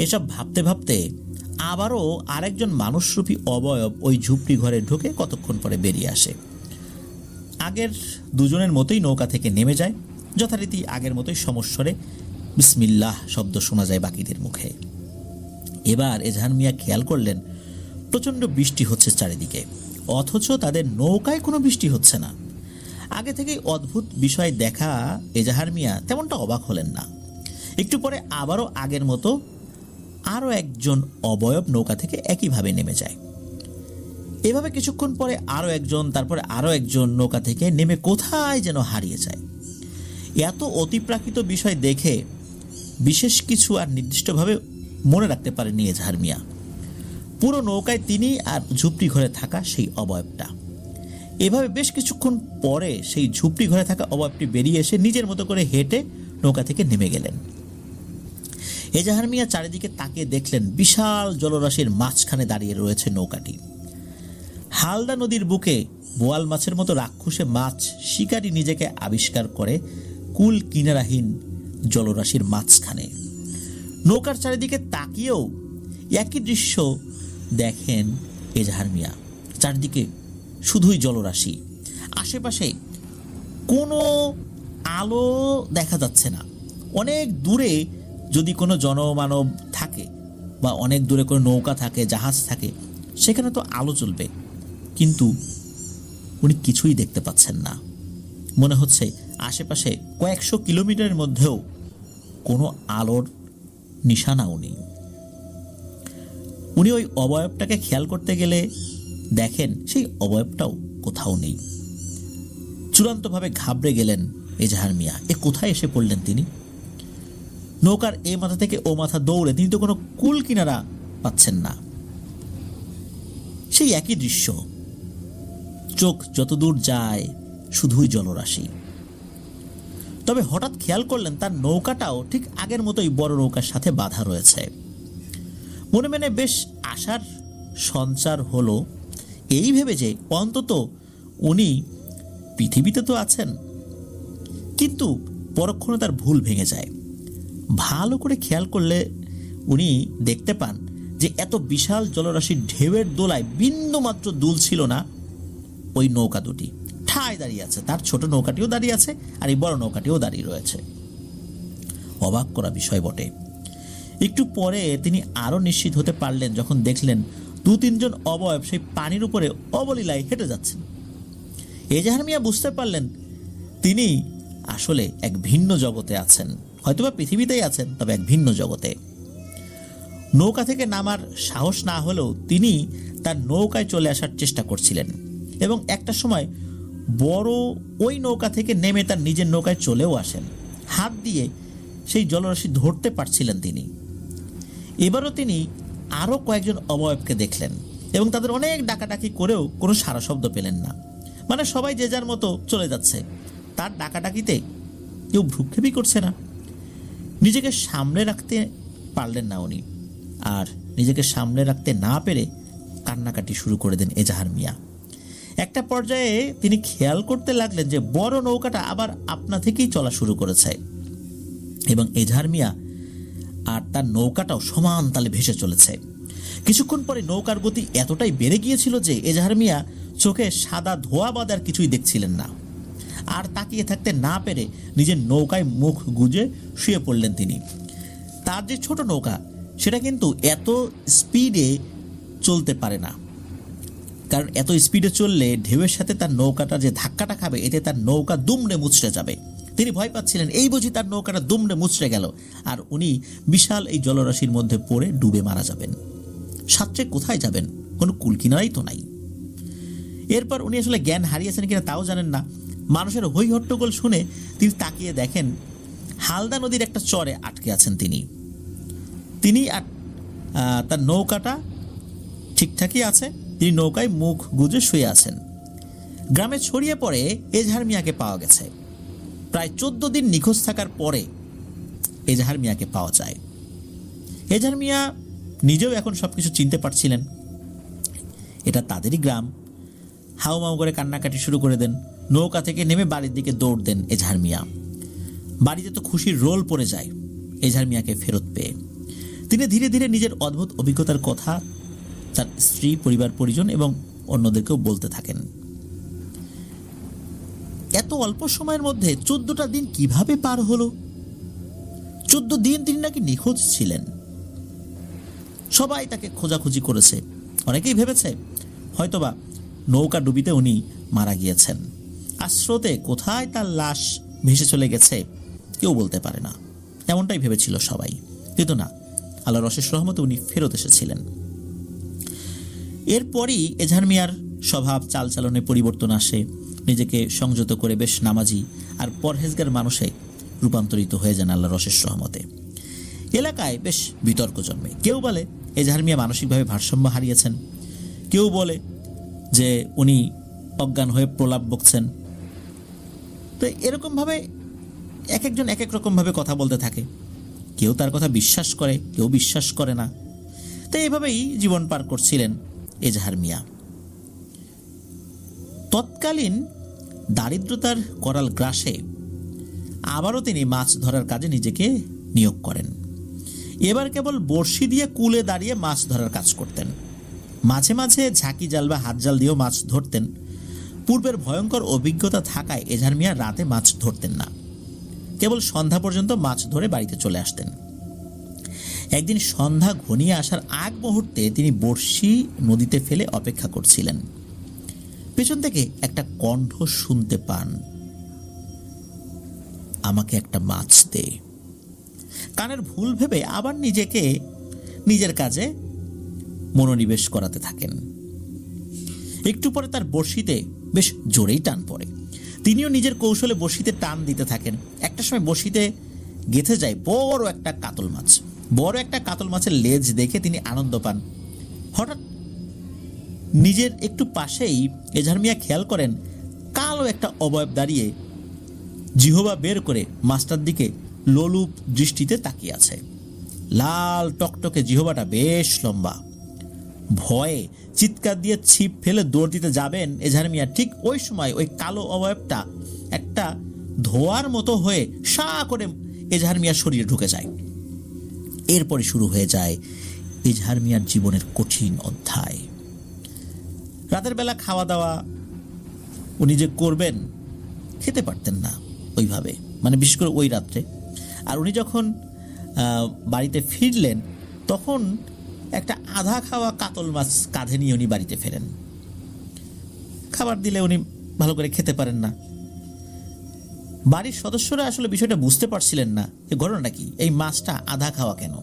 [SPEAKER 2] এসব ভাবতে ভাবতে আবারও আরেকজন মানুষরূপী অবয়ব ওই ঝুপড়ি ঘরে ঢুকে কতক্ষণ পরে বেরিয়ে আসে। আগের দুজনের মতোই নৌকা থেকে নেমে যায়, যথারীতি আগের মতোই সমস্বরে বিসমিল্লাহ শব্দ শোনা যায় বাকিদের মুখে। এবার এজাহার মিয়া খেয়াল করলেন প্রচণ্ড বৃষ্টি হচ্ছে চারিদিকে, অথচ তাদের নৌকায় কোনো বৃষ্টি হচ্ছে না। আগে থেকেই অদ্ভুত বিষয় দেখা এজাহার মিয়া তেমনটা অবাক হলেন না। একটু পরে আবারও আগের মতো আরও একজন অবয়ব নৌকা থেকে একইভাবে নেমে যায়। এভাবে কিছুক্ষণ পরে আরও একজন, তারপরে আরও একজন নৌকা থেকে নেমে কোথায় যেন হারিয়ে যায়। এত অতিপ্রাকৃত বিষয় দেখে বিশেষ কিছু আর নির্দিষ্টভাবে মনে রাখতে পারেননি এজাহার মিয়া। পুরো নৌকায় তিনি আর ঝুপড়ি ঘরে থাকা সেই অবয়বটা। এভাবে বেশ কিছুক্ষণ পরে সেই ঝুপড়ি ঘরে থাকা অবয়বটি বেরিয়ে এসে নিজের মতো করে হেঁটে নৌকা থেকে নেমে গেলেন। এজাহার মিয়া চারিদিকে তাকিয়ে দেখলেন বিশাল জলরাশির মাঝখানে দাঁড়িয়ে রয়েছে নৌকাটি। হালদা নদীর বুকে বোয়াল মাছের মতো রাক্ষসে মাছ শিকারী নিজেকে আবিষ্কার করে কুল কিনারাহীন জলরাশির মাঝখানে। নৌকার চারিদিকে তাকিয়েও একই দৃশ্য দেখেন এজাহার মিয়া। চারিদিকে শুধুই জলরাশি, আশেপাশে কোনো আলো দেখা যাচ্ছে না। অনেক দূরে যদি কোনো জনমানব থাকে বা অনেক দূরে কোনো নৌকা থাকে, জাহাজ থাকে, সেখানে তো আলো জ্বলবে, কিন্তু উনি কিছুই দেখতে পাচ্ছেন না। মনে হচ্ছে আশেপাশে কয়েকশো কিলোমিটারের মধ্যেও কোনো আলোর নিশানাও নেই। উনি ওই অবয়বটাকে খেয়াল করতে গেলে দেখেন সেই অবয়বটাও কোথাও নেই। চূড়ান্তভাবে ঘাবড়ে গেলেন এজাহার মিয়া। এ কোথায় এসে পড়লেন তিনি? নৌকার এই মাথা থেকে ও মাথা দৌড়ে তিনি তো কোনো কুল কিনারা পাচ্ছেন না। সেই একই দৃশ্য, চোখ যতদূর যায় শুধুই জলরাশি। তবে হঠাৎ খেয়াল করলেন তার নৌকাটাও ঠিক আগের মতোই বড় নৌকার সাথে বাঁধা রয়েছে। মনে মনে বেশ আশার সঞ্চার হলো, এই ভেবে যে অন্তত উনি পৃথিবীতে তো আছেন। কিন্তু পরক্ষণে তার ভুল ভেঙে যায়। ভালো করে খেয়াল করলে উনি দেখতে পান যে এত বিশাল জলরাশির ঢেউয়ের দোলায় বিন্দুমাত্র দুল ছিল না ওই নৌকা দুটি। ঠায় দাঁড়িয়ে আছে, তার ছোট নৌকাটিও দাঁড়িয়ে আছে আর এই বড় নৌকাটিও দাঁড়িয়ে রয়েছে। অবাক করা বিষয় বটে। একটু পরে তিনি আরও নিশ্চিত হতে পারলেন যখন দেখলেন দু তিনজন অবয়ব সেই পানির উপরে অবলীলায় হেঁটে যাচ্ছেন। এজাহার মিয়া বুঝতে পারলেন তিনি আসলে এক ভিন্ন জগতে আছেন, হয়তোবা পৃথিবীতেই আছেন, তবে এক ভিন্ন জগতে। নৌকা থেকে নামার সাহস না হলেও তিনি তার নৌকায় চলে আসার চেষ্টা করছিলেন এবং একটা সময় বড় ওই নৌকা থেকে নেমে তার নিজের নৌকায় চলেও আসেন। হাত দিয়ে সেই জলরাশি ধরতে পারছিলেন তিনি। এবারও তিনি আরও কয়েকজন অবয়বকে দেখলেন এবং তাদের অনেক ডাকাডাকি করেও কোনো সাড়া শব্দ পেলেন না। মানে সবাই যে যার মতো চলে যাচ্ছে, তার ডাকাডাকিতে কেউ ভ্রুক্ষেপই করছে না। নিজেকে সামনে রাখতে পারলেন না উনি, আর নিজেকে সামনে রাখতে না পেরে কান্নাকাটি শুরু করে দেন এজাহার মিয়া। একটা পর্যায়ে তিনি খেয়াল করতে লাগলেন যে বড় নৌকাটা আবার আপনা থেকেই চলা শুরু করেছে এবং এজাহার মিয়া আর তার নৌকাটাও সমান তালে ভেসে চলেছে। কিছুক্ষণ পরে নৌকার গতি এতটাই বেড়ে গিয়েছিল যে এজাহার মিয়া চোখে সাদা ধোয়া বাঁধার কিছুই দেখছিলেন না। আর তাকিয়ে থাকতে না পেরে নিজের নৌকায় মুখ গুজে শুয়ে পড়লেন তিনি। তার যে ছোট নৌকা সেটা কিন্তু এত স্পিডে চলতে পারে না, কারণ এত স্পিডে চললে ঢেউয়ের সাথে তার নৌকাটা যে ধাক্কাটা খাবে, এতে তার নৌকা দুমড়ে মুচড়ে যাবে। তিনি ভয় পাচ্ছিলেন, এই বুঝি তার নৌকাটা দুমড়ে মুচড়ে গেল আর উনি বিশাল এই জলরাশির মধ্যে পড়ে ডুবে মারা যাবেন। সাঁতরে কোথায় যাবেন? কোনো কুলকিনারাই তো নাই। এরপর উনি আসলে জ্ঞান হারিয়েছেন কিনা তাও জানেন না। মানুষের হই হট্টগোল শুনে তিনি তাকিয়ে দেখেন হালদা নদীর একটা চরে আটকে আছেন তিনি আর তার নৌকাটা ঠিকঠাকই আছে। তিনি নৌকায় মুখ গুজে শুয়ে আছেন। গ্রামে ছড়িয়ে পড়ে এজাহার মিয়াকে পাওয়া গেছে। প্রায় 14 দিন নিখোঁজ থাকার পরে এজাহার মিয়াকে পাওয়া যায়। এজাহার মিয়া নিজেও এখন সবকিছু চিনতে পারছিলেন। এটা তাদেরই গ্রাম। হাউমাউ করে কান্নাকাটি শুরু করে দেন। নৌকা থেকে নেমে বাড়ির দিকে দৌড় দেন এজাহার মিয়া। বাড়িতে তো খুশির রোল পড়ে যায় এজাহার মিয়াকে ফেরত পেয়ে। তিনি ধীরে ধীরে নিজের অদ্ভুত অভিজ্ঞতার কথা তার স্ত্রী, পরিবার পরিজন এবং অন্যদেরকেও বলতে থাকেন। এত অল্প সময়ের মধ্যে 14টা দিন কিভাবে পার হলো? 14 দিন তিনি নাকি নিখোঁজ ছিলেন। সবাই তাকে খোঁজাখুঁজি করেছে। অনেকেই ভেবেছে হয়তোবা নৌকা ডুবিতে উনি মারা গিয়েছেন, আর স্রোতে কোথায় তার লাশ ভেসে চলে গেছে কেউ বলতে পারে না। এমনটাই ভেবেছিল সবাই, কিন্তু না, আল্লাহর অশেষ রহমতে উনি ফেরত এসেছিলেন। এরপরই এজাহার মিয়ার স্বভাব চালচালনে পরিবর্তন আসে। নিজেকে সংযত করে বেশ নামাজি আর পরহেজগার মানুষে রূপান্তরিত হয়ে যান আল্লাহর অশেষ রহমতে। এলাকায় বেশ বিতর্ক জন্মে। কেউ বলে এজাহার মিয়া মানসিকভাবে ভারসাম্য হারিয়েছেন, কেউ বলে যে উনি অজ্ঞান হয়ে প্রলাপ বকছেন। তো এরকমভাবে এক একজন এক এক রকমভাবে কথা বলতে থাকে। কেউ তার কথা বিশ্বাস করে, কেউ বিশ্বাস করে না। তো এইভাবেই জীবন পার করছিলেন এজাহার মিয়া। তৎকালীন দারিদ্রতার করাল গ্রাসে আবারও তিনি মাছ ধরার কাজে নিজেকে নিয়োগ করেন। এবার কেবল বড়শি দিয়ে কুলে দাঁড়িয়ে মাছ ধরার কাজ করতেন। মাঝে মাঝে ঝাঁকি জাল বা হাত জাল দিয়েও মাছ ধরতেন। পূর্বের ভয়ঙ্কর অভিজ্ঞতা থাকায় এজাহার মিয়া রাতে মাছ ধরতেন না, কেবল সন্ধ্যা পর্যন্ত মাছ ধরে বাড়িতে চলে আসতেন। একদিন সন্ধ্যা ঘনিয়ে আসার আগ মুহূর্তে তিনি বড়শি নদীতে ফেলে অপেক্ষা করছিলেন। পেছন থেকে একটা কণ্ঠ শুনতে পান, আমাকে একটা মাছ দে। কানের ভুল ভেবে আবার নিজেকে নিজের কাজে মনোনিবেশ করাতে থাকেন। একটু পরে তার বড়শিতে বেশ জোরেই টান পড়ে। তিনিও নিজের কৌশলে বড়শিতে টান দিতে থাকেন। একটা সময় বড়শিতে গেঁথে যায় বড় একটা কাতল মাছ। বড় একটা কাতল মাছের লেজ দেখে তিনি আনন্দ পান। হঠাৎ নিজের একটু পাশেই এজাহার মিয়া খেয়াল করেন কালো একটা অবয়ব দাঁড়িয়ে জিহবা বের করে মাছটার দিকে লোলুপ দৃষ্টিতে তাকিয়ে আছে। লাল টকটকে জিহবাটা বেশ লম্বা। ভয়ে চিৎকার দিয়ে ছিপ ফেলে দৌড় দিতে যাবেন এজাহার মিয়া, ঠিক ওই সময় ওই কালো অবয়বটা একটা ধোয়ার মতো হয়ে সা করে এজাহার মিয়ার শরীরে ঢুকে যায়। এরপরে শুরু হয়ে যায় এজাহার মিয়ার জীবনের কঠিন অধ্যায়। রাতের বেলা খাওয়া দাওয়া উনি যে করবেন খেতে পারতেন না ওইভাবে, মানে বিশেষ করে ওই রাত্রে। আর উনি যখন বাড়িতে ফিরলেন তখন একটা আধা খাওয়া কাতল মাছ কাঁধে নিয়ে উনি বাড়িতে ফেরেন। খাবার দিলে উনি ভালো করে খেতে পারেন না। বাড়ির সদস্যরা আসলে বিষয়টা বুঝতে পারছিলেন না যে ঘটনাটা কি, এই মাছটা আধা খাওয়া কেন।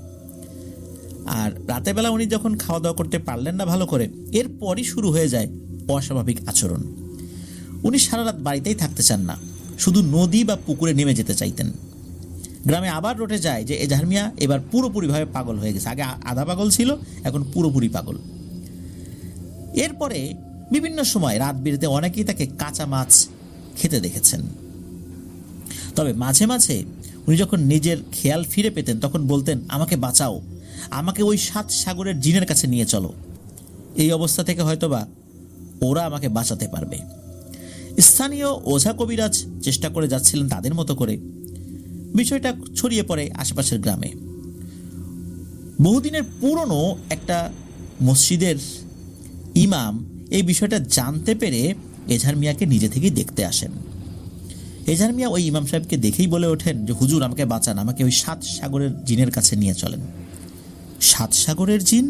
[SPEAKER 2] আর রাতের বেলা উনি যখন খাওয়া দাওয়া করতে পারলেন না ভালো করে, এরপরই শুরু হয়ে যায় অস্বাভাবিক আচরণ। উনি সারা রাত বাড়িতেই থাকতে চান না, শুধু নদী বা পুকুরে নেমে যেতে চাইতেন। গ্রামে আবার রটে যায় যে এজাহার মিয়া এবার পুরোপুরিভাবে পাগল হয়ে গেছে। আগে আধা পাগল ছিল, এখন পুরোপুরি পাগল। এরপরে বিভিন্ন সময় রাত বিরেতে অনেকেই তাকে কাঁচা মাছ খেতে দেখেছেন। তবে মাঝে মাঝে উনি যখন নিজের খেয়াল ফিরে পেতেন তখন বলতেন, আমাকে বাঁচাও, আমাকে ওই 7 সাগরের জিনের কাছে নিয়ে চলো। এই অবস্থা থেকে হয়তোবা ওরা আমাকে বাঁচাতে পারবে। স্থানীয় ওঝা কবিরাজ চেষ্টা করে যাচ্ছিলেন তাদের মতো করে। বিষয়টা ছড়িয়ে পড়ে আশেপাশের গ্রামে। বহুদিনের পুরনো একটা মসজিদের ইমাম এই বিষয়টা জানতে পেরে এজাহার মিয়াকে নিজে থেকেই দেখতে আসেন। এজাহার মিয়া ওই ইমাম সাহেবকে দেখেই বলে ওঠেন যে হুজুর আমাকে বাঁচান, আমাকে ওই 7 সাগরের জিনের কাছে নিয়ে চলেন। 7 সাগরের জিন?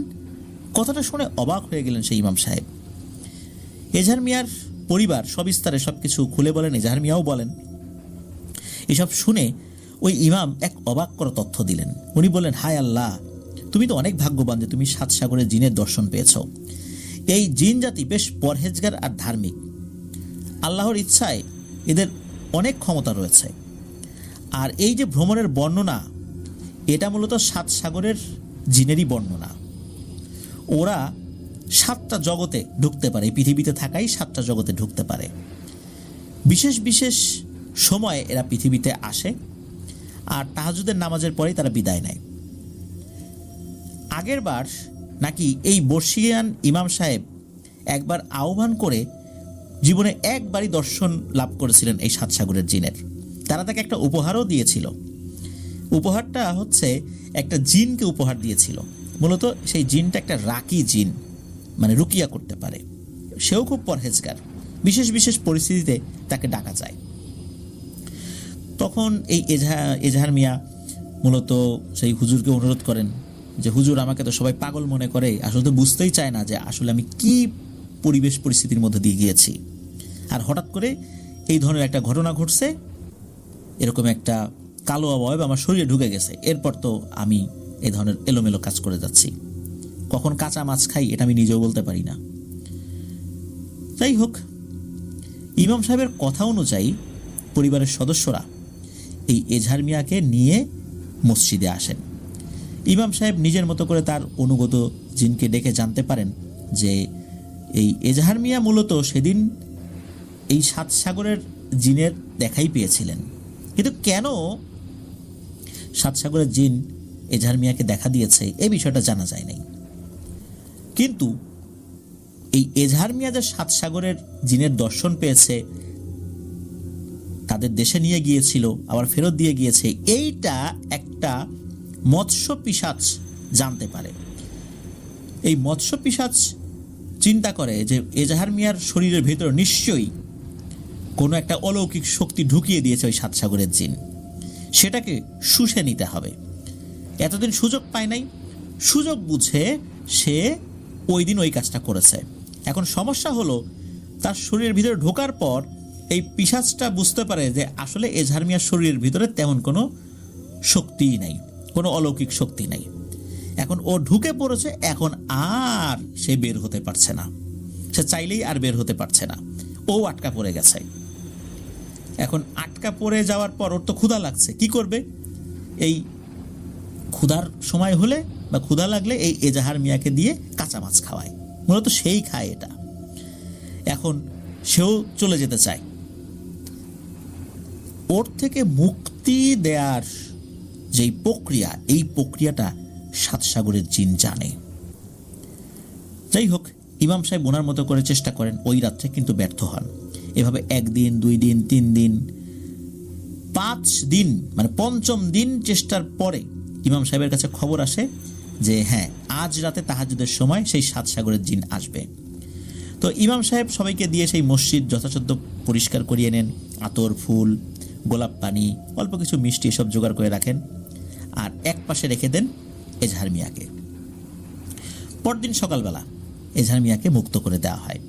[SPEAKER 2] কথাটা শুনে অবাক হয়ে গেলেন সেই ইমাম সাহেব। এজাহার মিয়ার পরিবার সবিস্তারে সবকিছু খুলে বলেন, এজাহার মিয়াও বলেন। এসব শুনে ওই ইমাম এক অবাক করা তথ্য দিলেন। উনি বললেন, হায় আল্লাহ, তুমি তো অনেক ভাগ্যবান যে তুমি 7 সাগরের জিনের দর্শন পেয়েছ। এই জিন জাতি বেশ পরহেজগার আর ধার্মিক। আল্লাহর ইচ্ছায় এদের অনেক ক্ষমতা রয়েছে। আর এই যে ভ্রমণের বর্ণনা, এটা মূলত 7 সাগরের জিনেরই বর্ণনা। ওরা 7টা জগতে ঢুকতে পারে, এই পৃথিবীতে থাকাই 7টা জগতে ঢুকতে পারে। বিশেষ বিশেষ সময়ে এরা পৃথিবীতে আসে আর তাহাজ্জুদের নামাজের পরেই তারা বিদায় নেয়। আগের বার নাকি এই বর্ষিয়ান ইমাম সাহেব একবার আহ্বান করে জীবনে একবারই দর্শন লাভ করেছিলেন এই 7 সাগরের জিনের। তারা তাকে একটা উপহারও দিয়েছিল। উপহারটা হচ্ছে একটা জিনকে উপহার দিয়েছিল। মূলত সেই জিনটা একটা রাকি জিন, মানে রুকিয়া করতে পারে। সেও খুব পরহেজগার। বিশেষ বিশেষ পরিস্থিতিতে তাকে ডাকা যায়। তখন এই এজাহার মিয়া মূলত সেই হুজুরকে অনুরোধ করেন যে, হুজুর, আমাকে তো সবাই পাগল মনে করে, আসলে তো বুঝতেই চায় না যে আসলে আমি কি পরিবেশ পরিস্থিতির মধ্যে দিয়ে গিয়েছি। আর হঠাৎ করে এই ধরনের একটা ঘটনা ঘটছে, এরকম একটা কালো অবয়ব আমার শরীরে ঢুকে গেছে। এরপর তো আমি এই ধরনের এলোমেলো কাজ করে যাচ্ছি। কখন কাঁচা মাছ খাই এটা আমি নিজেও বলতে পারি না। যাই হোক, ইমাম সাহেবের কথা অনুযায়ী পরিবারের সদস্যরা এই এজাহার মিয়াকে নিয়ে মসজিদে আসেন। ইমাম সাহেব নিজের মতো করে তার অনুগত জিনকে ডেকে জানতে পারেন যে এই এজাহার মিয়া মূলত সেদিন এই 7 সাগরের জিনের দেখাই পেয়েছিলেন, কিন্তু কেন 7 সাগরের জিন এজাহার মিয়াকে দেখা দিয়েছে এই বিষয়টা জানা যায় নাই। কিন্তু এই এজাহার মিয়া যে 7 সাগরের জিনের দর্শন পেয়েছে, তাদের দেশে নিয়ে গিয়েছিল, আবার ফেরত দিয়ে গিয়েছে, এইটা একটা মৎস্য পিশাচ জানতে পারে। এই মৎস্য পিশাচ চিন্তা করে যে এজাহার মিয়ার শরীরের ভেতর নিশ্চয়ই কোনো একটা অলৌকিক শক্তি ঢুকিয়ে দিয়েছে ওই 7 সাগরের জিন, সেটাকে শুষে নিতে হবে। এতদিন সুযোগ পায় নাই, সুযোগ বুঝে সে ওই দিন ওই কাজটা করেছে। এখন সমস্যা হলো, তার শরীরের ভিতরে ঢোকার পর এই পিশাচটা বুঝতে পারে যে আসলে এজাহার মিয়ার শরীরের ভিতরে তেমন কোনো শক্তিই নাই, কোনো অলৌকিক শক্তি নাই। এখন ও ঢুকে পড়েছে, এখন আর সে বের হতে পারছে না। সে চাইলেই আর বের হতে পারছে না, ও আটকা পড়ে গেছে। এখন আটকা পড়ে যাওয়ার পর ওর তো ক্ষুধা লাগছে, কি করবে? এই ক্ষুধার সময় হলে বা ক্ষুধা লাগলে এই এজাহার মিয়াকে দিয়ে কাঁচা মাছ খাওয়ায়, মূলত সেই খায় এটা। এখন সেও চলে যেতে চায়। ওর থেকে মুক্তি দেয়ার যেই প্রক্রিয়া, এই প্রক্রিয়াটা 7 সাগরের জিন জানে। যাই হোক, ইমাম সাহেব ওনার মতো করে চেষ্টা করেন, ওই রাত্রে কিন্তু ব্যর্থ হন। এভাবে 1 দিন, 2 দিন, 3 দিন, 5 দিন, মানে 5ম দিন চেষ্টার পরে ইমাম সাহেবের কাছে খবর আসে যে হ্যাঁ, আজ রাতে তাহাজ্জুদের সময় সেই 7 সাগরের জিন আসবে। তো ইমাম সাহেব সবাইকে দিয়ে সেই মসজিদ যথাসাধ্য পরিষ্কার করিয়ে নেন। আতর, ফুল, গোলাপ পানি, অল্প কিছু মিষ্টি এসব জোগাড় করে রাখেন, আর এক পাশে রেখে দেন এজাহার মিয়াকে। পরদিন সকালবেলা এজাহার মিয়াকে মুক্ত করে দেওয়া হয়।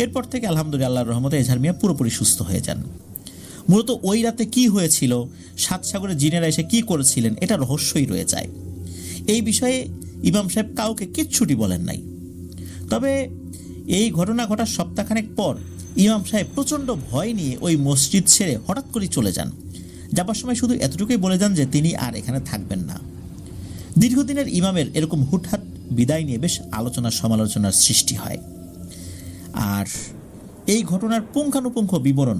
[SPEAKER 2] এরপর থেকে আলহামদুলিল্লাহ, আল্লাহর রহমতে এজাহার মিয়া পুরোপুরি সুস্থ হয়ে যান। মূলত ওই রাতে কি হয়েছিল, 7 সাগরের জিনেরা এসে কি করেছিলেন, এটা রহস্যই রয়ে যায়। এই বিষয়ে ইমাম সাহেব কাউকে কিচ্ছুটি বলেন নাই। তবে এই ঘটনা ঘটার সপ্তাহখানেক পর ইমাম সাহেব প্রচণ্ড ভয় নিয়ে ওই মসজিদ ছেড়ে হঠাৎ করে চলে যান। যাবার সময় শুধু এতটুকুই বলে যান যে তিনি আর এখানে থাকবেন না। দীর্ঘদিনের ইমামের এরকম হুটহাট বিদায় নিয়ে বেশ আলোচনা সমালোচনার সৃষ্টি হয়। আর এই ঘটনার পুঙ্খানুপুঙ্খ বিবরণ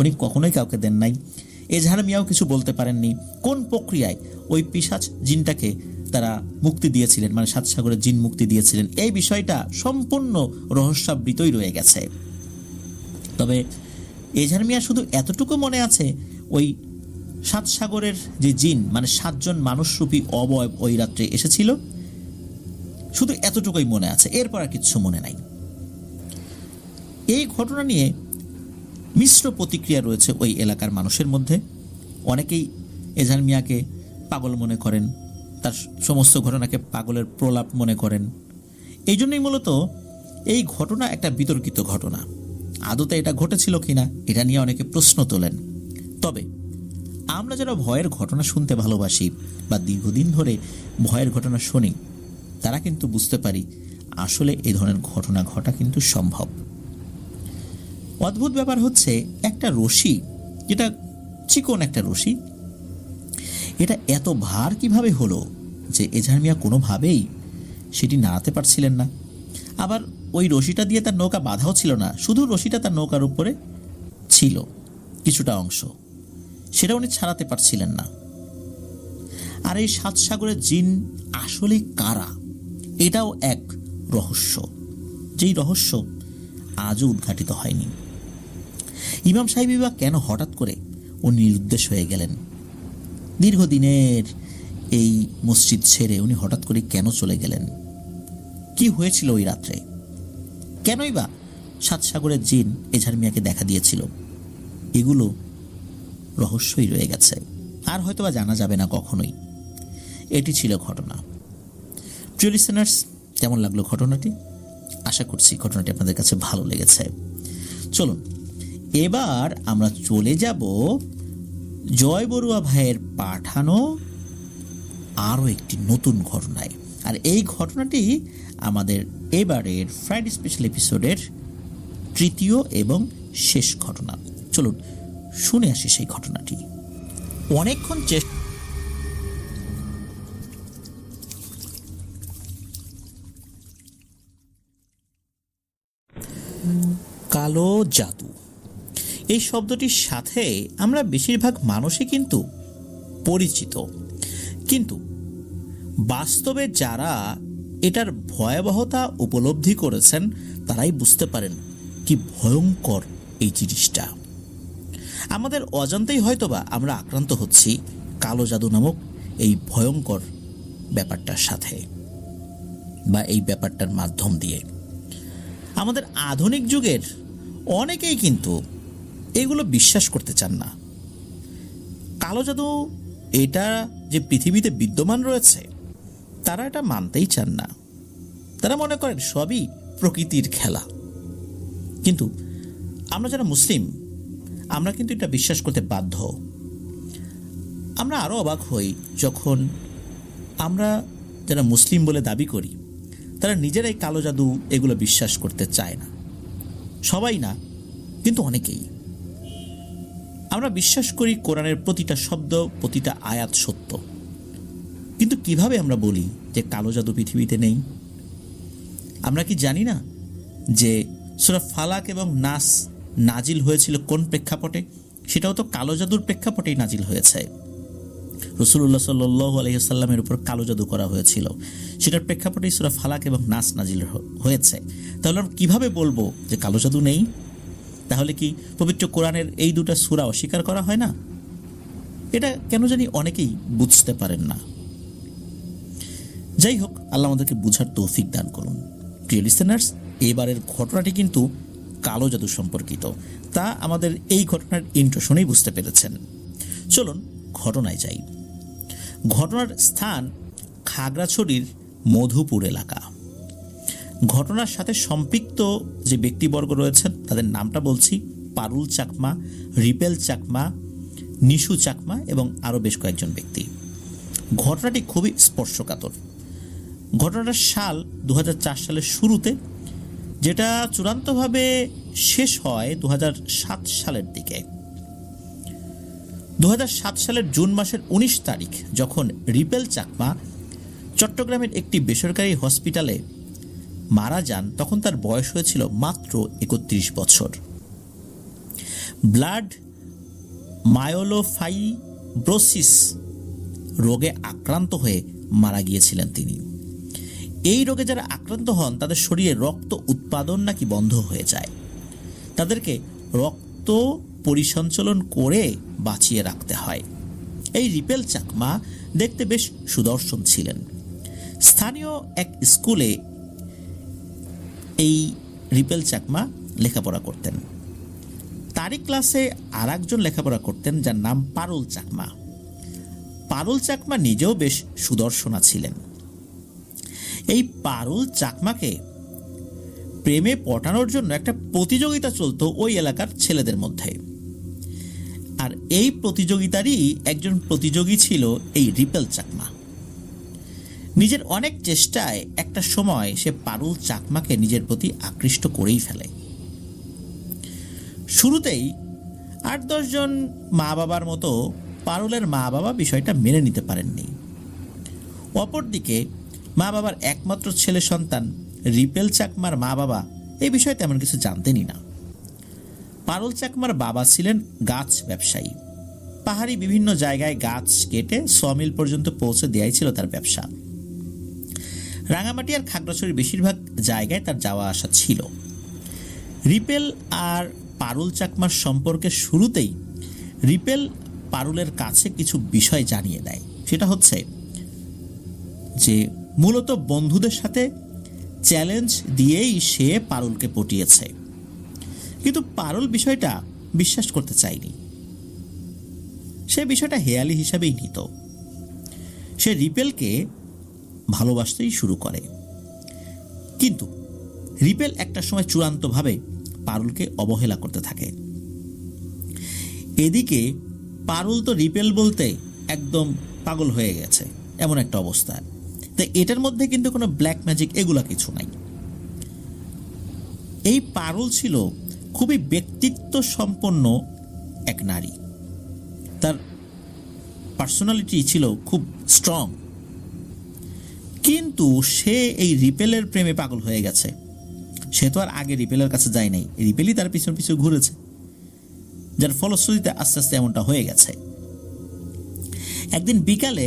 [SPEAKER 2] উনি কখনোই কাউকে দেন নাই। এজাহার মিয়াও কিছু বলতে পারেননি কোন প্রক্রিয়ায় ওই পিশাচ জিনটাকে তারা মুক্তি দিয়েছিলেন, মানে 7 সাগরের জিন মুক্তি দিয়েছিলেন। এই বিষয়টা সম্পূর্ণ রহস্যাবৃতই রয়ে গেছে। তবে এজাহার মিয়া শুধু এতটুকু মনে আছে, ওই 7 সাগরের যে জিন, মানে 7 জন মানুষরূপী অবয়ব ওই রাত্রে এসেছিল, শুধু এতটুকুই মনে আছে, এরপর আর কিচ্ছু মনে নাই। এই ঘটনা নিয়ে মিশ্র প্রতিক্রিয়া রয়েছে ওই এলাকার মানুষের মধ্যে। অনেকেই এজাহার মিয়াকে পাগল মনে করেন, তার সমস্ত ঘটনাকে পাগলের প্রলাপ মনে করেন। এই জন্যই মূলত এই ঘটনা একটা বিতর্কিত ঘটনা। আদতে এটা ঘটেছিল কিনা এটা নিয়ে অনেকে প্রশ্ন তোলেন। তবে আমরা যারা ভয়ের ঘটনা শুনতে ভালোবাসি বা দীর্ঘদিন ধরে ভয়ের ঘটনা শুনি, তারা কিন্তু বুঝতে পারি আসলে এই ধরনের ঘটনা ঘটা কিন্তু সম্ভব। অদ্ভুত ব্যাপার হচ্ছে, একটা রশি, যেটা চিকন একটা রশি, এটা এত ভার কিভাবে হলো যে এজাহার মিয়া কোনোভাবেই সেটি নাড়াতে পারছিলেন না। আবার ওই রশিটা দিয়ে তার নৌকা বাঁধাও ছিল না, শুধু রশিটা তার নৌকার উপরে ছিল কিছুটা অংশ, সেটা উনি ছাড়াতে পারছিলেন না। আর এই 7 সাগরের জিন আসলে কারা, এটাও এক রহস্য, যেই রহস্য আজও উদ্ঘাটিত হয়নি। ইমাম সাহেবই বা কেন হঠাৎ করে উনি নিরুদ্দেশ হয়ে গেলেন? দীর্ঘদিনের এই মসজিদ ছেড়ে উনি হঠাৎ করে কেন চলে গেলেন? কি হয়েছিল ওই রাত্রে? কেনই বা 7 সাগরের জিন এজাহার মিয়াকে দেখা দিয়েছিল? এগুলো রহস্যই রয়ে গেছে, আর হয়তো বা জানা যাবে না কখনোই। এটি ছিল ঘটনা। প্রিয় লিসেনার্স, কেমন লাগলো ঘটনাটি? আশা করছি ঘটনাটি আপনাদের কাছে ভালো লেগেছে। চলুন এবার আমরা চলে যাব জয় বড়ুয়া ভাইয়ের পাঠানো আরও একটি নতুন ঘটনায়। আর এই ঘটনাটি আমাদের এবারের ফ্রাইডে স্পেশাল এপিসোডের তৃতীয় এবং শেষ ঘটনা। চলুন শুনে আসি সেই ঘটনাটি। অনেকক্ষণ কালো জাদু, এই শব্দটির সাথে আমরা বেশিরভাগ মানুষই কিন্তু পরিচিত, কিন্তু বাস্তবে যারা এটার ভয়াবহতা উপলব্ধি করেছেন তারাই বুঝতে পারেন কি ভয়ঙ্কর এই জিনিসটা। আমাদের অজান্তেই হয়তোবা আমরা আক্রান্ত হচ্ছি কালো জাদু নামক এই ভয়ঙ্কর ব্যাপারটার সাথে, বা এই ব্যাপারটার মাধ্যম দিয়ে। আমাদের আধুনিক যুগের অনেকেই কিন্তু এগুলো বিশ্বাস করতে চান না। কালো জাদু এটা যে পৃথিবীতে বিদ্যমান রয়েছে তারা এটা মানতেই চান না। তারা মনে করেন সবই প্রকৃতির খেলা। কিন্তু আমরা যারা মুসলিম, আমরা কিন্তু এটা বিশ্বাস করতে বাধ্য। আমরা আরও অবাক হই যখন আমরা যারা মুসলিম বলে দাবি করি তারা নিজেরাই কালো জাদু এগুলো বিশ্বাস করতে চায় না। সবাই না, কিন্তু অনেকেই। আমরা বিশ্বাস করি কোরআনের প্রতিটা শব্দ, প্রতিটা আয়াত সত্য, কিন্তু কিভাবে আমরা বলি যে কালো জাদু পৃথিবীতে নেই? আমরা কি জানি না যে সূরা ফালাক এবং নাস নাজিল হয়েছিল কোন প্রেক্ষাপটে? সেটাও তো কালো জাদুর প্রেক্ষাপটেই নাজিল হয়েছে। রাসূলুল্লাহ সাল্লাল্লাহু আলাইহি ওয়াসাল্লামের উপর কালো জাদু করা হয়েছিল, সেটার প্রেক্ষাপটেই সূরা ফালাক এবং নাস নাজিল হয়েছে। তাহলে আমরা কিভাবে বলবো যে কালো জাদু নেই? তাহলে কি পবিত্র কোরআনের এই দুটা সূরা অস্বীকার করা হয় না? এটা কেন জানি অনেকেই বুঝতে পারেন না। যাই হোক, আল্লাহ আমাদেরকে বুঝার তৌফিক দান করুন। প্রিয় লিসেনার্স, এবারের ঘটনাটি কিন্তু কালো জাদু সম্পর্কিত, তা আমাদের এই ঘটনার ইন্ট্রো শুনেই বুঝতে পেরেছেন। চলুন ঘটনায় যাই। ঘটনার স্থান খাগড়াছড়ির মধুপুর এলাকা। ঘটনার সাথে সম্পৃক্ত যে ব্যক্তিবর্গ রয়েছেন তাদের নামটা বলছি: পারুল চাকমা, রিপেল চাকমা, নিশু চাকমা এবং আরও বেশ কয়েকজন ব্যক্তি। ঘটনাটি খুবই স্পর্শকাতর। ঘটনাটার সাল 2004 সালের শুরুতে, যেটা চূড়ান্তভাবে শেষ হয় 2007 সালের দিকে। 2007 সালের জুন মাসের 19 তারিখ যখন রিপেল চাকমা চট্টগ্রামের একটি বেসরকারি হসপিটালে মারা যান, তখন তার বয়স হয়েছিল মাত্র 31 বছর। ব্লাড মায়োলোফাইব্রোসিস রোগে আক্রান্ত হয়ে মারা গিয়েছিলেন তিনি। এই রোগে যারা আক্রান্ত হন তাদের শরীরে রক্ত উৎপাদন নাকি বন্ধ হয়ে যায়, তাদেরকে রক্ত পরিসঞ্চালন করে বাঁচিয়ে রাখতে হয়। এই রিপেল চাকমা দেখতে বেশ সুদর্শন ছিলেন। স্থানীয় এক স্কুলে এই রিপেল চাকমা লেখাপড়া করতেন। তারই ক্লাসে আর একজন লেখাপড়া করতেন যার নাম পারুল চাকমা। পারুল চাকমা নিজেও বেশ সুদর্শনা ছিলেন। এই পারুল চাকমাকে প্রেমে পটানোর জন্য একটা প্রতিযোগিতা চলতো ওই এলাকার ছেলেদের মধ্যে। আর এই প্রতিযোগিতারই একজন প্রতিযোগী ছিল এই রিপেল চাকমা। নিজের অনেক চেষ্টায় একটা সময় সে পারুল চাকমাকে নিজের প্রতি আকৃষ্ট করেই ফেলে। শুরুতেই 8-10 জন মা বাবার মতো পারুলের মা বাবা বিষয়টা মেনে নিতে পারেননি। অপরদিকে মা বাবার একমাত্র ছেলে সন্তান রিপেল চাকমার মা বাবা এই বিষয়ে তেমন কিছু জানতেনই না। পারুল চাকমার বাবা ছিলেন গাছ ব্যবসায়ী। পাহাড়ি বিভিন্ন জায়গায় গাছ কেটে সমিল পর্যন্ত পৌঁছে দেওয়াই ছিল তার ব্যবসা। রাঙামাটি আর খাগড়াছড়ির বেশিরভাগ জায়গায় তার যাওয়া আসা ছিল। রিপেল আর পারুল চাকমার সম্পর্কের শুরুতেই রিপেল পারুলের কাছে কিছু বিষয় জানিয়ে দেয়। সেটা হচ্ছে যে মূলত বন্ধুদের সাথে চ্যালেঞ্জ দিয়েই সে পারুলকে পটিয়েছে, কিন্তু পারুল বিষয়টা বিশ্বাস করতে চায়নি। সে বিষয়টা হেয়ালি হিসাবেই নিত। সে রিপেলকে ভালোবাসতেই শুরু করে, কিন্তু রিপেল একটা সময় চূড়ান্তভাবে পারুলকে অবহেলা করতে থাকে। এদিকে পারুল তো রিপেল বলতে একদম পাগল হয়ে গেছে, এমন একটা অবস্থা। তো এটার মধ্যে কিন্তু কোনো ব্ল্যাক ম্যাজিক এগুলা কিছু নাই। এই পারুল ছিল খুবই ব্যক্তিত্ব সম্পন্ন এক নারী। তার পার্সোনালিটি ছিল খুব স্ট্রং, কিন্তু সে এই রিপেলের প্রেমে পাগল হয়ে গেছে। সে তো আর আগে রিপেলের কাছে যায় নাই, রিপেলই তার পিছন পিছু ঘুরেছে, যার ফলশ্রুতিতে আস্তে আস্তে এমনটা হয়ে গেছে। একদিন বিকালে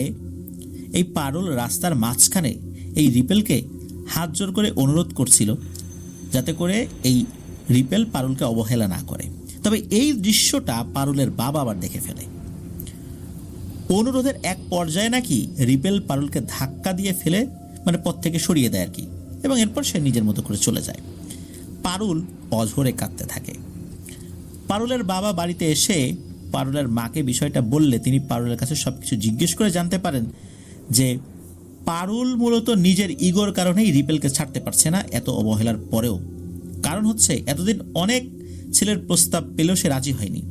[SPEAKER 2] এই পারুল রাস্তার মাঝখানে এই রিপেলকে হাত জোর করে অনুরোধ করছিল যাতে করে এই রিপেল পারুলকে অবহেলা না করে। তবে এই দৃশ্যটা পারুলের বাবা আবার দেখে ফেলে। অনুরোধের এক পর্যায়ে নাকি রিপেল পারুলকে ধাক্কা দিয়ে ফেলে মানে পথ থেকে সরিয়ে দেয় আর কি, এবং এরপর সে নিজের মতো করে চলে যায়। পারুল অঝরে কাঁদতে থাকে। পারুলের বাবা বাড়িতে এসে পারুলের মাকে বিষয়টা বললে তিনি পারুলের কাছে সবকিছু জিজ্ঞেস করে জানতে পারেন যে পারুল মূলত নিজের ইগোর কারণেই রিপেলকে ছাড়তে পারছে না এত অবহেলার পরেও। কারণ হচ্ছে এতদিন অনেক ছেলের প্রস্তাব পেলেও সে রাজি হয়নি,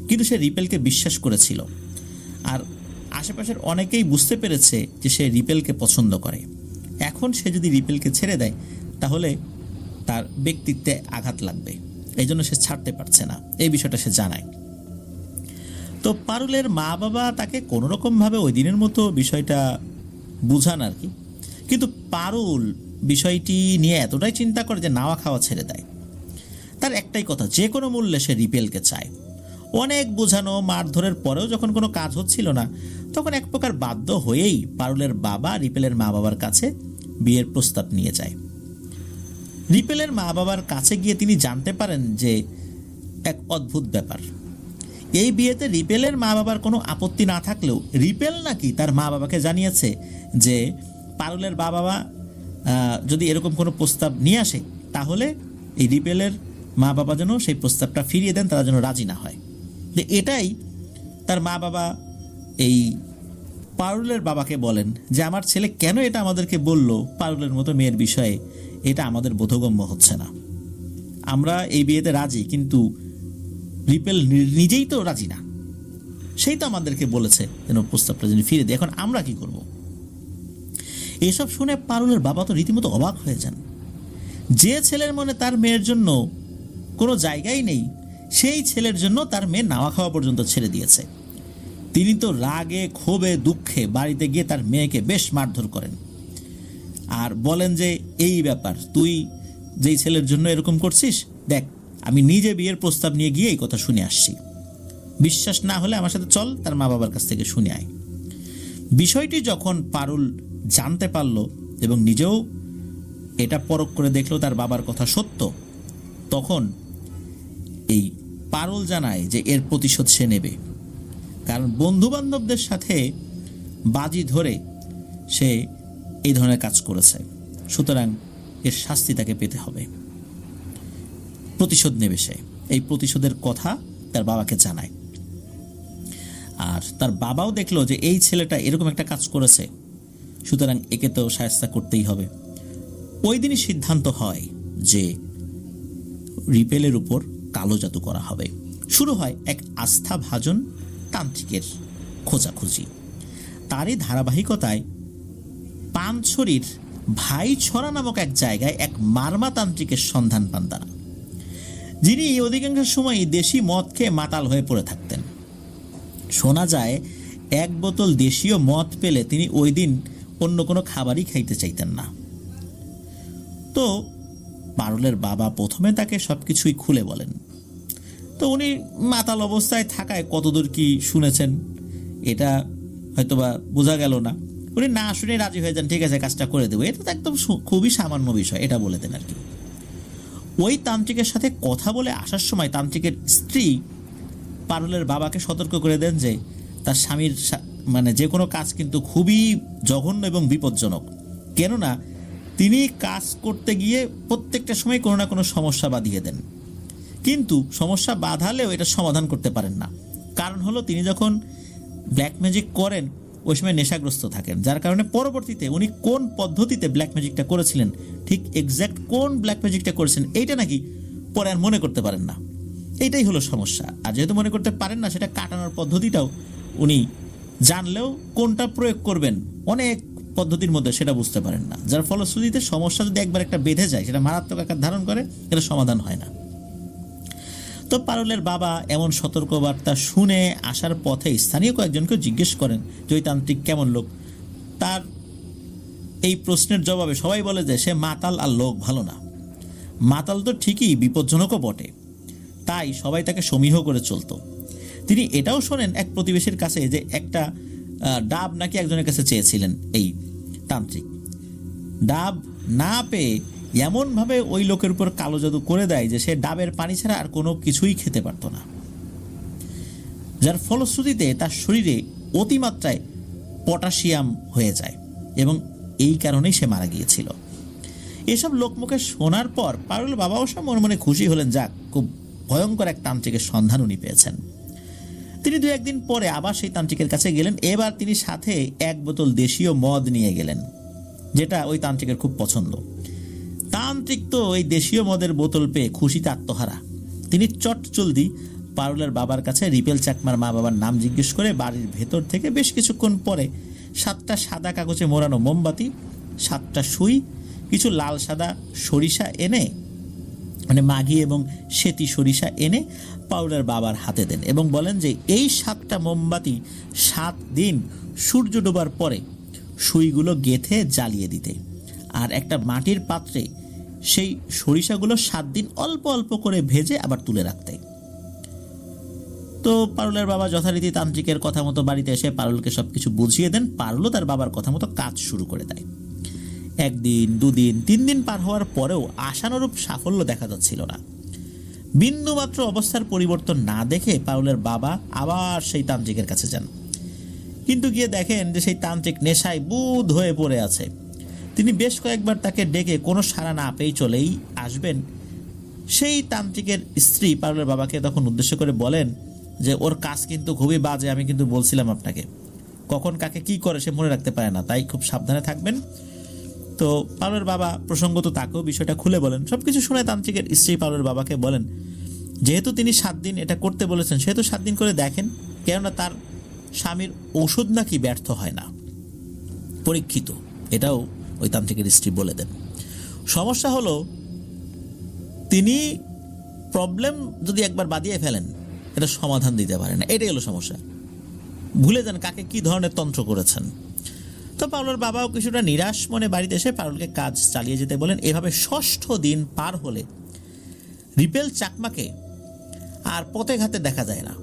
[SPEAKER 2] কিন্তু সে রিপেলকে বিশ্বাস করেছিল। আর আশেপাশের অনেকেই বুঝতে পেরেছে যে সে রিপেলকে পছন্দ করে। এখন সে যদি রিপেলকে ছেড়ে দেয় তাহলে তার ব্যক্তিত্বে আঘাত লাগবে, এই জন্য সে ছাড়তে পারছে না, এই বিষয়টা সে জানায়। তো পারুলের মা বাবা তাকে কোনোরকমভাবে ওই দিনের মতো বিষয়টা বুঝান আর কি, কিন্তু পারুল বিষয়টি নিয়ে এতটাই চিন্তা করে যে নাওয়া খাওয়া ছেড়ে দেয়। তার একটাই কথা, যে কোনো মূল্যে সে রিপেলকে চায়। অনেক বোঝানো মারধরের পরেও যখন কোনো কাজ হচ্ছিল না, তখন এক প্রকার বাধ্য হয়েই পারুলের বাবা রিপেলের মা বাবার কাছে বিয়ের প্রস্তাব নিয়ে যায়। রিপেলের মা বাবার কাছে গিয়ে তিনি জানতে পারেন যে এক অদ্ভুত ব্যাপার, এই বিয়েতে রিপেলের মা বাবার কোনো আপত্তি না থাকলেও রিপেল নাকি তার মা বাবাকে জানিয়েছে যে পারুলের বাবা যদি এরকম কোনো প্রস্তাব নিয়ে আসে তাহলে এই রিপেলের মা বাবা যেন সেই প্রস্তাবটা ফিরিয়ে দেন, তারা যেন রাজি না হয়। যে এটাই তার মা বাবা এই পারুলের বাবাকে বলেন যে আমার ছেলে কেন এটা আমাদেরকে বলল, পারুলের মতো মেয়ের বিষয়ে এটা আমাদের বোধগম্য হচ্ছে না। আমরা এই বিয়েতে রাজি, কিন্তু রিপেল নিজেই তো রাজি না, সেই তো আমাদেরকে বলেছে যেন প্রস্তাবটা যেন ফিরে দেয়, এখন আমরা কি করব? এসব শুনে পারুলের বাবা তো রীতিমতো অবাক হয়ে যান। যে ছেলের মনে তার মেয়ের জন্য কোনো জায়গাই নেই, সেই ছেলের জন্য তার মেয়ে নাওয়া খাওয়া পর্যন্ত ছেড়ে দিয়েছে। তিনি তো রাগে ক্ষোভে দুঃখে বাড়িতে গিয়ে তার মেয়েকে বেশ মারধর করেন আর বলেন যে এই ব্যাপার, তুই যেই ছেলের জন্য এরকম করছিস, দেখ আমি নিজে বিয়ের প্রস্তাব নিয়ে গিয়ে এই কথা শুনে আসছি, বিশ্বাস না হলে আমার সাথে চল, তার মা বাবার কাছ থেকে শুনে আয়। বিষয়টি যখন পারুল জানতে পারল এবং নিজেও এটা পরখ করে দেখলো তার বাবার কথা সত্য, তখন এই পারুল জানায় যে এর প্রতিশোধ সে নেবে। কারণ বন্ধু বান্ধবদের সাথে বাজি ধরে সে এই ধরনের কাজ করেছে, সুতরাং এর শাস্তি তাকে পেতে হবে, প্রতিশোধ নেবে সে। এই প্রতিশোধের কথা তার বাবাকে জানায়। আর তার বাবাও দেখলো যে এই ছেলেটা এরকম একটা কাজ করেছে, সুতরাং একে তো শায়েস্তা করতেই হবে। ওই দিনই সিদ্ধান্ত হয় যে রিপেলের উপর কালো জাদু করা হবে, শুরু হয় এক আস্থাভাজন তান্ত্রিকের খোঁজাখুঁজি। তারই ধারাবাহিকতায় পানছড়ির ভাইছড়া নামক এক জায়গায় এক মারমাতান্ত্রিকের সন্ধান পান তারা, যিনি অধিকাংশ সময় দেশি মদ খেয়ে মাতাল হয়ে পড়ে থাকতেন। শোনা যায় এক বোতল দেশীয় মদ পেলে তিনি ওই দিন অন্য কোনো খাবারই খাইতে চাইতেন না। তো পারুলের বাবা প্রথমে তাকে সব কিছুই খুলে বলেন। তো উনি মাতাল অবস্থায় থাকায় কতদূর কি শুনেছেন এটা হয়তোবা বোঝা গেল না। উনি না শুনে রাজি হয়ে যান, ঠিক আছে কাজটা করে দেবো, এটা তো একদম খুবই সামান্য বিষয়, এটা বলে দেন আর কি। ওই তান্ত্রিকের সাথে কথা বলে আসার সময় তান্ত্রিকের স্ত্রী পারুলের বাবাকে সতর্ক করে দেন যে তার স্বামীর মানে যে কোনো কাজ কিন্তু খুবই জঘন্য এবং বিপজ্জনক, কেননা তিনি কাজ করতে গিয়ে প্রত্যেকটা সময় কোনো না কোনো সমস্যা বাঁধিয়ে দেন, কিন্তু সমস্যা বাঁধালেও এটা সমাধান করতে পারেন না। কারণ হলো তিনি যখন ব্ল্যাক ম্যাজিক করেন ওই সময় নেশাগ্রস্ত থাকেন, যার কারণে পরবর্তীতে উনি কোন পদ্ধতিতে ব্ল্যাক ম্যাজিকটা করেছিলেন, ঠিক এক্স্যাক্ট কোন ব্ল্যাক ম্যাজিকটা করেছেন এইটা নাকি পরে আর মনে করতে পারেন না। এইটাই হলো সমস্যা। আর যেহেতু মনে করতে পারেন না, সেটা কাটানোর পদ্ধতিটাও উনি জানলেও কোনটা প্রয়োগ করবেন অনেক পদ্ধতির মধ্যে সেটা বুঝতে পারেন না, যার ফলশ্রুতিতে সমস্যা যদি একবার একটা বেঁধে যায় সেটা মারাত্মক আকার ধারণ করে, এটা সমাধান হয় না। তো পারুলের বাবা এমন সতর্কবার্তা শুনে আসার পথে স্থানীয় কয়েকজনকে জিজ্ঞেস করেন যে ওই তান্ত্রিক কেমন লোক। তার এই প্রশ্নের জবাবে সবাই বলে যে সে মাতাল আর লোক ভালো না। মাতাল তো ঠিকই, বিপজ্জনকও বটে, তাই সবাই তাকে সমীহ করে চলতো। তিনি এটাও শোনেন এক প্রতিবেশীর কাছে যে একটা ডাব নাকি একজনের কাছে চেয়েছিলেন এই তান্ত্রিক। ডাব না পেয়ে এমনভাবে ওই লোকের উপর কালো জাদু করে দেয় যে সে ডাবের পানি ছাড়া আর কোনো কিছুই খেতে পারতো না, যার ফলশ্রুতিতে তার শরীরে অতিমাত্রায় পটাশিয়াম হয়ে যায় এবং এই কারণেই সে মারা গিয়েছিল। এসব লোকমুখে শোনার পর পারুল বাবা অবশ্য মনে মনে খুশি হলেন, যাক খুব ভয়ঙ্কর এক তান্ত্রিকের সন্ধান উনি পেয়েছেন। তিনি দু একদিন পরে আবার সেই তান্ত্রিকের কাছে গেলেন। এবার তিনি সাথে এক বোতল দেশীয় মদ নিয়ে গেলেন, যেটা ওই তান্ত্রিকের খুব পছন্দ। তান্ত্রিক তো ওই দেশীয় মদের বোতল পেয়ে খুশিতে আত্মহারা। তিনি চটজলদি পারুলের বাবার কাছে রিপেল চাকমার মা বাবার নাম জিজ্ঞেস করে বাড়ির ভেতর থেকে বেশ কিছুক্ষণ পরে 7টা সাদা কাগজে মোড়ানো মোমবাতি, 7টা সুই, কিছু লাল সাদা সরিষা এনে মানে মাঘি এবং সেতি সরিষা এনে পারুলের বাবার হাতে দেন এবং বলেন যে এই 7টা মোমবাতি 7 দিন সূর্য ডোবার পরে সুইগুলো গেঁথে জ্বালিয়ে দিতে, আর একটা মাটির পাত্রে সেই সরিষাগুলো 7 দিন অল্প অল্প করে ভেজে আবার তুলে রাখতে। তো পারুলের বাবা যথারীতি তান্ত্রিকের কথা মতো বাড়িতে এসে পারুলকে সবকিছু বুঝিয়ে দেন। পারুলও তার বাবার কথা মতো কাজ শুরু করে দেয়। 1 দিন 2 দিন 3 দিন পার হওয়ার পরেও আশানুরূপ সাফল্য দেখা যাচ্ছিল না। বিন্দুমাত্র অবস্থার পরিবর্তন না দেখে পারুলের বাবা আবার সেই তান্ত্রিকের কাছে যান, কিন্তু গিয়ে দেখেন যে সেই তান্ত্রিক নেশায় বুঁদ হয়ে পড়ে আছে। তিনি বেশ কয়েকবার তাকে ডেকে কোনো সাড়া না পেয়ে চলেই আসবেন। সেই তান্ত্রিকের স্ত্রী পারুলের বাবাকে তখন উদ্দেশ্য করে বলেন যে ওর কাজ কিন্তু খুবই বাজে, আমি কিন্তু বলছিলাম আপনাকে, কখন কাকে কি করে সে মনে রাখতে পারে না, তাই খুব সাবধানে থাকবেন। তো পারুলের বাবা প্রসঙ্গত তাকেও বিষয়টা খুলে বলেন। সবকিছু শুনে তান্ত্রিকের স্ত্রী পারুলের বাবাকে বলেন যেহেতু তিনি 7 দিন এটা করতে বলেছেন সেহেতু 7 দিন করে দেখেন, কেননা তার স্বামীর ঔষধ নাকি ব্যর্থ হয় না, পরীক্ষিত। এটাও ওই তান্ত্রিকের স্ত্রী বলে দেন। সমস্যা হলো তিনি প্রবলেম যদি একবার বাদিয়ে ফেলেন এটা সমাধান দিতে পারে না, এটাই হলো সমস্যা। ভুলে যান কাকে কি ধরনের তন্ত্র করেছেন। তো পারুলের বাবাও কিছুটা নিরাশ মনে বাড়িতে এসে পারুলকে কাজ চালিয়ে যেতে বলেন। এভাবে 6ষ্ঠ দিন পার হলে রিপেল চাকমাকে আর পথে ঘাটে দেখা যায় না।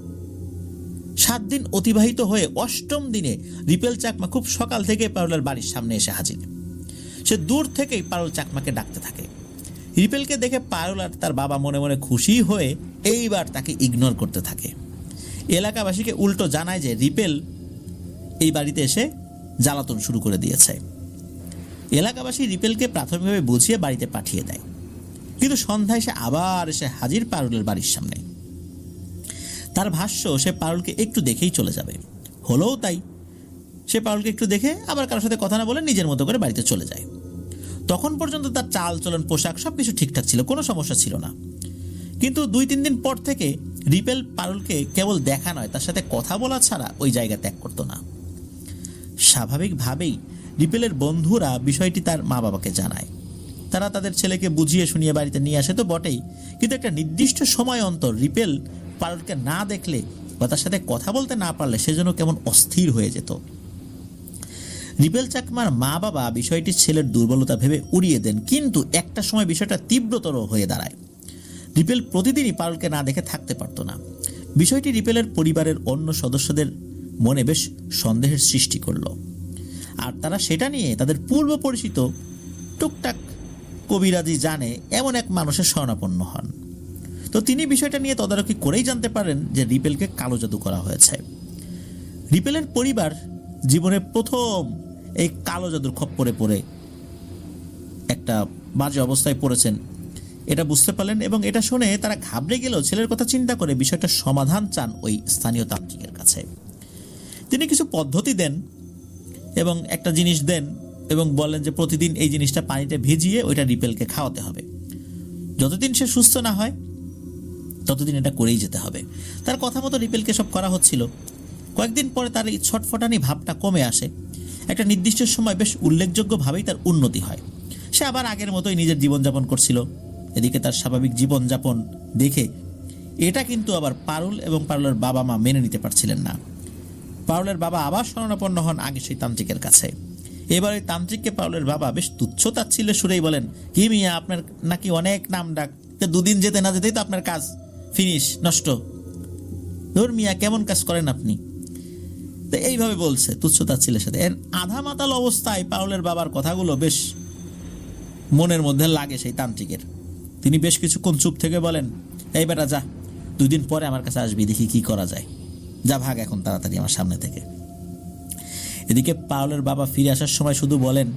[SPEAKER 2] 7 দিন অতিবাহিত হয়ে 8ম দিনে রিপেল চাকমা খুব সকাল থেকে পারুলের বাড়ির সামনে এসে হাজির। সে দূর থেকেই পারুল চাকমাকে ডাকতে থাকে। রিপেলকে দেখে পারুল আর তার বাবা মনে মনে খুশি হয়ে এইবার তাকে ইগনোর করতে থাকে। এলাকাবাসীকে উল্টো জানায় যে রিপেল এই বাড়িতে এসে জ্বালাতন শুরু করে দিয়েছে। এলাকাবাসী রিপেলকে প্রাথমিকভাবে বুঝিয়ে বাড়িতে পাঠিয়ে দেয়, কিন্তু সন্ধ্যায় সে আবার এসে হাজির পারুলের বাড়ির সামনে। তার ভাষ্য সে পারুলকে একটু দেখেই চলে যাবে। হলোও তাই। সে পারুলকে একটু দেখে আবার কারোর সাথে কথা না বলে নিজের মতো করে বাড়িতে চলে যায়। তখন পর্যন্ত তার চাল চলন পোশাক সবকিছু ঠিকঠাক ছিল, কোনো সমস্যা ছিল না। কিন্তু 2-3 দিন পর থেকে রিপেল পারুলকে কেবল দেখা নয়, তার সাথে কথা বলা ছাড়া ওই জায়গা ত্যাগ করতো না। স্বাভাবিকভাবেই রিপেলের বন্ধুরা বিষয়টি তার মা বাবাকে জানায়। তারা তাদের ছেলেকে বুঝিয়ে শুনিয়ে বাড়িতে নিয়ে আসে তো বটেই, কিন্তু একটা নির্দিষ্ট সময় অন্তর রিপেল পারুলকে না দেখলে বা তার সাথে কথা বলতে না পারলে সে যেন কেমন অস্থির হয়ে যেত। রিপেল চাকমার মা বাবা বিষয়টি ছেলের দুর্বলতা ভেবে উড়িয়ে দেন, কিন্তু একটা সময় বিষয়টা তীব্রতর হয়ে দাঁড়ায়। রিপেল প্রতিদিনই পারুলকে না দেখে থাকতে পারত না। বিষয়টি রিপেলের পরিবারের অন্য সদস্যদের মনে বেশ সন্দেহের সৃষ্টি করল, আর তারা সেটা নিয়ে তাদের পূর্ব পরিচিত টুকটাক কবিরাজি জানে এমন এক মানুষের শরণাপন্ন হন। তো তিনি বিষয়টা নিয়ে তদারকি করেই জানতে পারেন যে রিপেলকে কালো জাদু করা হয়েছে। রিপেলের পরিবার জীবনে প্রথম এই কালো জাদুর খপ্পরে পড়ে একটা বাজে অবস্থায় পড়েছেন এটা বুঝতে পারলেন, এবং এটা শুনে তারা ঘাবড়ে গেলেও ছেলের কথা চিন্তা করে বিষয়টা সমাধান চান ওই স্থানীয় তান্ত্রিকের কাছে। তিনি কিছু পদ্ধতি দেন এবং একটা জিনিস দেন এবং বলেন যে প্রতিদিন এই জিনিসটা পানিতে ভিজিয়ে ওইটা রিপেলকে খাওয়াতে হবে। যতদিন সে সুস্থ না হয় ততদিন এটা করেই যেতে হবে। তার কথা মতো রিপেলকে সব করা হচ্ছিল। কয়েকদিন পরে তার এই ছটফটানি ভাবটা কমে আসে। একটা নির্দিষ্ট সময় বেশ উল্লেখযোগ্যভাবেই তার উন্নতি হয়। সে আবার আগের মতোই নিজের জীবনযাপন করছিল। এদিকে তার স্বাভাবিক জীবনযাপন দেখে এটা কিন্তু আবার পারুল এবং পারুলের বাবা মা মেনে নিতে পারছিলেন না। পারুলের বাবা আবার শরণাপন্ন হন আগে সেই তান্ত্রিকের কাছে। এবার ওই তান্ত্রিককে পারুলের বাবা বেশ তুচ্ছ তাচ্ছিল্যের সুরেই বলেন, কি মিয়া, আপনার নাকি অনেক নাম ডাক, দুদিন যেতে না যেতেই তো আপনার কাজ ফিনিশ, নষ্ট। ধর মিয়া, কেমন কাজ করেন আপনি? তো এইভাবে বলছে তুচ্ছ তাচ্ছিল্যের সাথে। এর আধা মাতাল অবস্থায় পারুলের বাবার কথাগুলো বেশ মনের মধ্যে লাগে সেই তান্ত্রিকের। তিনি বেশ কিছুক্ষণ চুপ থেকে বলেন, এই বেটা যা, 2 দিন পরে আমার কাছে আসবি, দেখি কি করা যায়, যা ভাগ এখন তাড়াতাড়ি আমার সামনে থেকে। এদিকে পারুলের বাবা ফিরে আসার সময় শুধু বলেন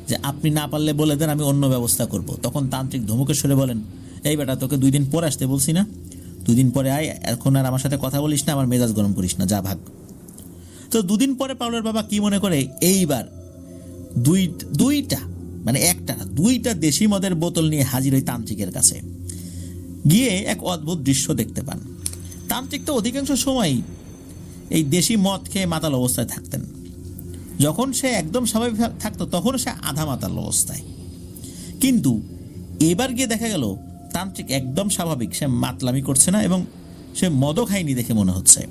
[SPEAKER 2] যে আপনি না পারলে বলে দেন, আমি অন্য ব্যবস্থা করব। তখন তান্ত্রিক ধমকে সরে বলেন, এই বেটা, তোকে 2 দিন পরে আসতে বলছি না? 2 দিন পরে আয়, এখন আর আমার সাথে কথা বলিস না, আমার মেজাজ গরম করিস না, যা ভাগ। তো 2 দিন পরে পারুলের বাবা কি মনে করে, এইবার দুইটা দেশি মদের বোতল নিয়ে হাজির ওই তান্ত্রিকের কাছে। গিয়ে এক অদ্ভুত দৃশ্য দেখতে পান। তান্ত্রিক তো অধিকাংশ সময়ই এই দেশি মদ খেয়ে মাতাল অবস্থায় থাকতেন। যখন সে একদম স্বাভাবিক থাকতো তখন সে আধা মাতাল অবস্থায়, কিন্তু এবার গিয়ে দেখা গেল তান্ত্রিক একদম স্বাভাবিক, সে মাতলামি করছে না এবং সে মদও খায়নি দেখে মনে হচ্ছে।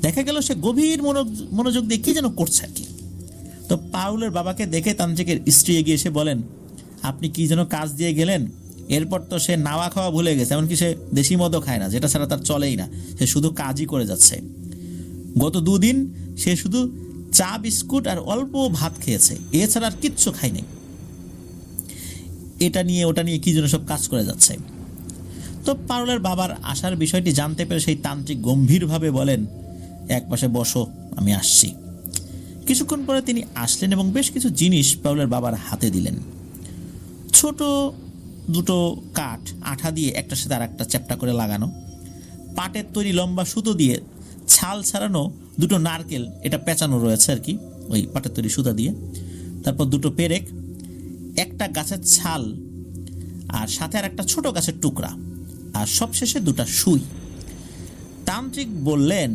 [SPEAKER 2] দেখা গেল সে গভীর মনোযোগ দিয়ে কি যেন করছে আর কি। তো পারুলের বাবাকে দেখে তান্ত্রিকের স্ত্রী এগিয়ে এসে বলেন, আপনি কি যেন কাজ দিয়ে গেলেন। এরপর তো সে নাওয়া খাওয়া ভুলে গেছে, এমনকি সে দেশি মদও খায় না, যেটা ছাড়া তার চলেই না। সে শুধু কাজই করে যাচ্ছে। গত 2 দিন সে শুধু চা বিস্কুট আর অল্প ভাত খেয়েছে, এছাড়া আর কিচ্ছু খায়নি। এটা নিয়ে ওটা নিয়ে কি যেন সব কাজ করে যাচ্ছে। তো পারুলের বাবার আসার বিষয়টি জানতে পেরে সেই তান্ত্রিক গম্ভীরভাবে বলেন, এক পাশে বসো, আমি আসছি। কিছুক্ষণ পরে তিনি আসলেন এবং বেশ কিছু জিনিস পারুলের বাবার হাতে দিলেন। ছোট 2 কাঠ আঠা দিয়ে একটার সাথে আর একটা চ্যাপ্টা করে লাগানো, পাটের তৈরি লম্বা সুতো দিয়ে ছাল ছাড়ানো 2 নারকেল, এটা পেঁচানো রয়েছে আর কি ওই পাটের তৈরি সুতা দিয়ে। তারপর 2 পেরেক, একটা গাছের ছাল, আর সাথে আর একটা ছোট গাছের টুকরা, আর সবশেষে 2টা সুই। তান্ত্রিক বললেন,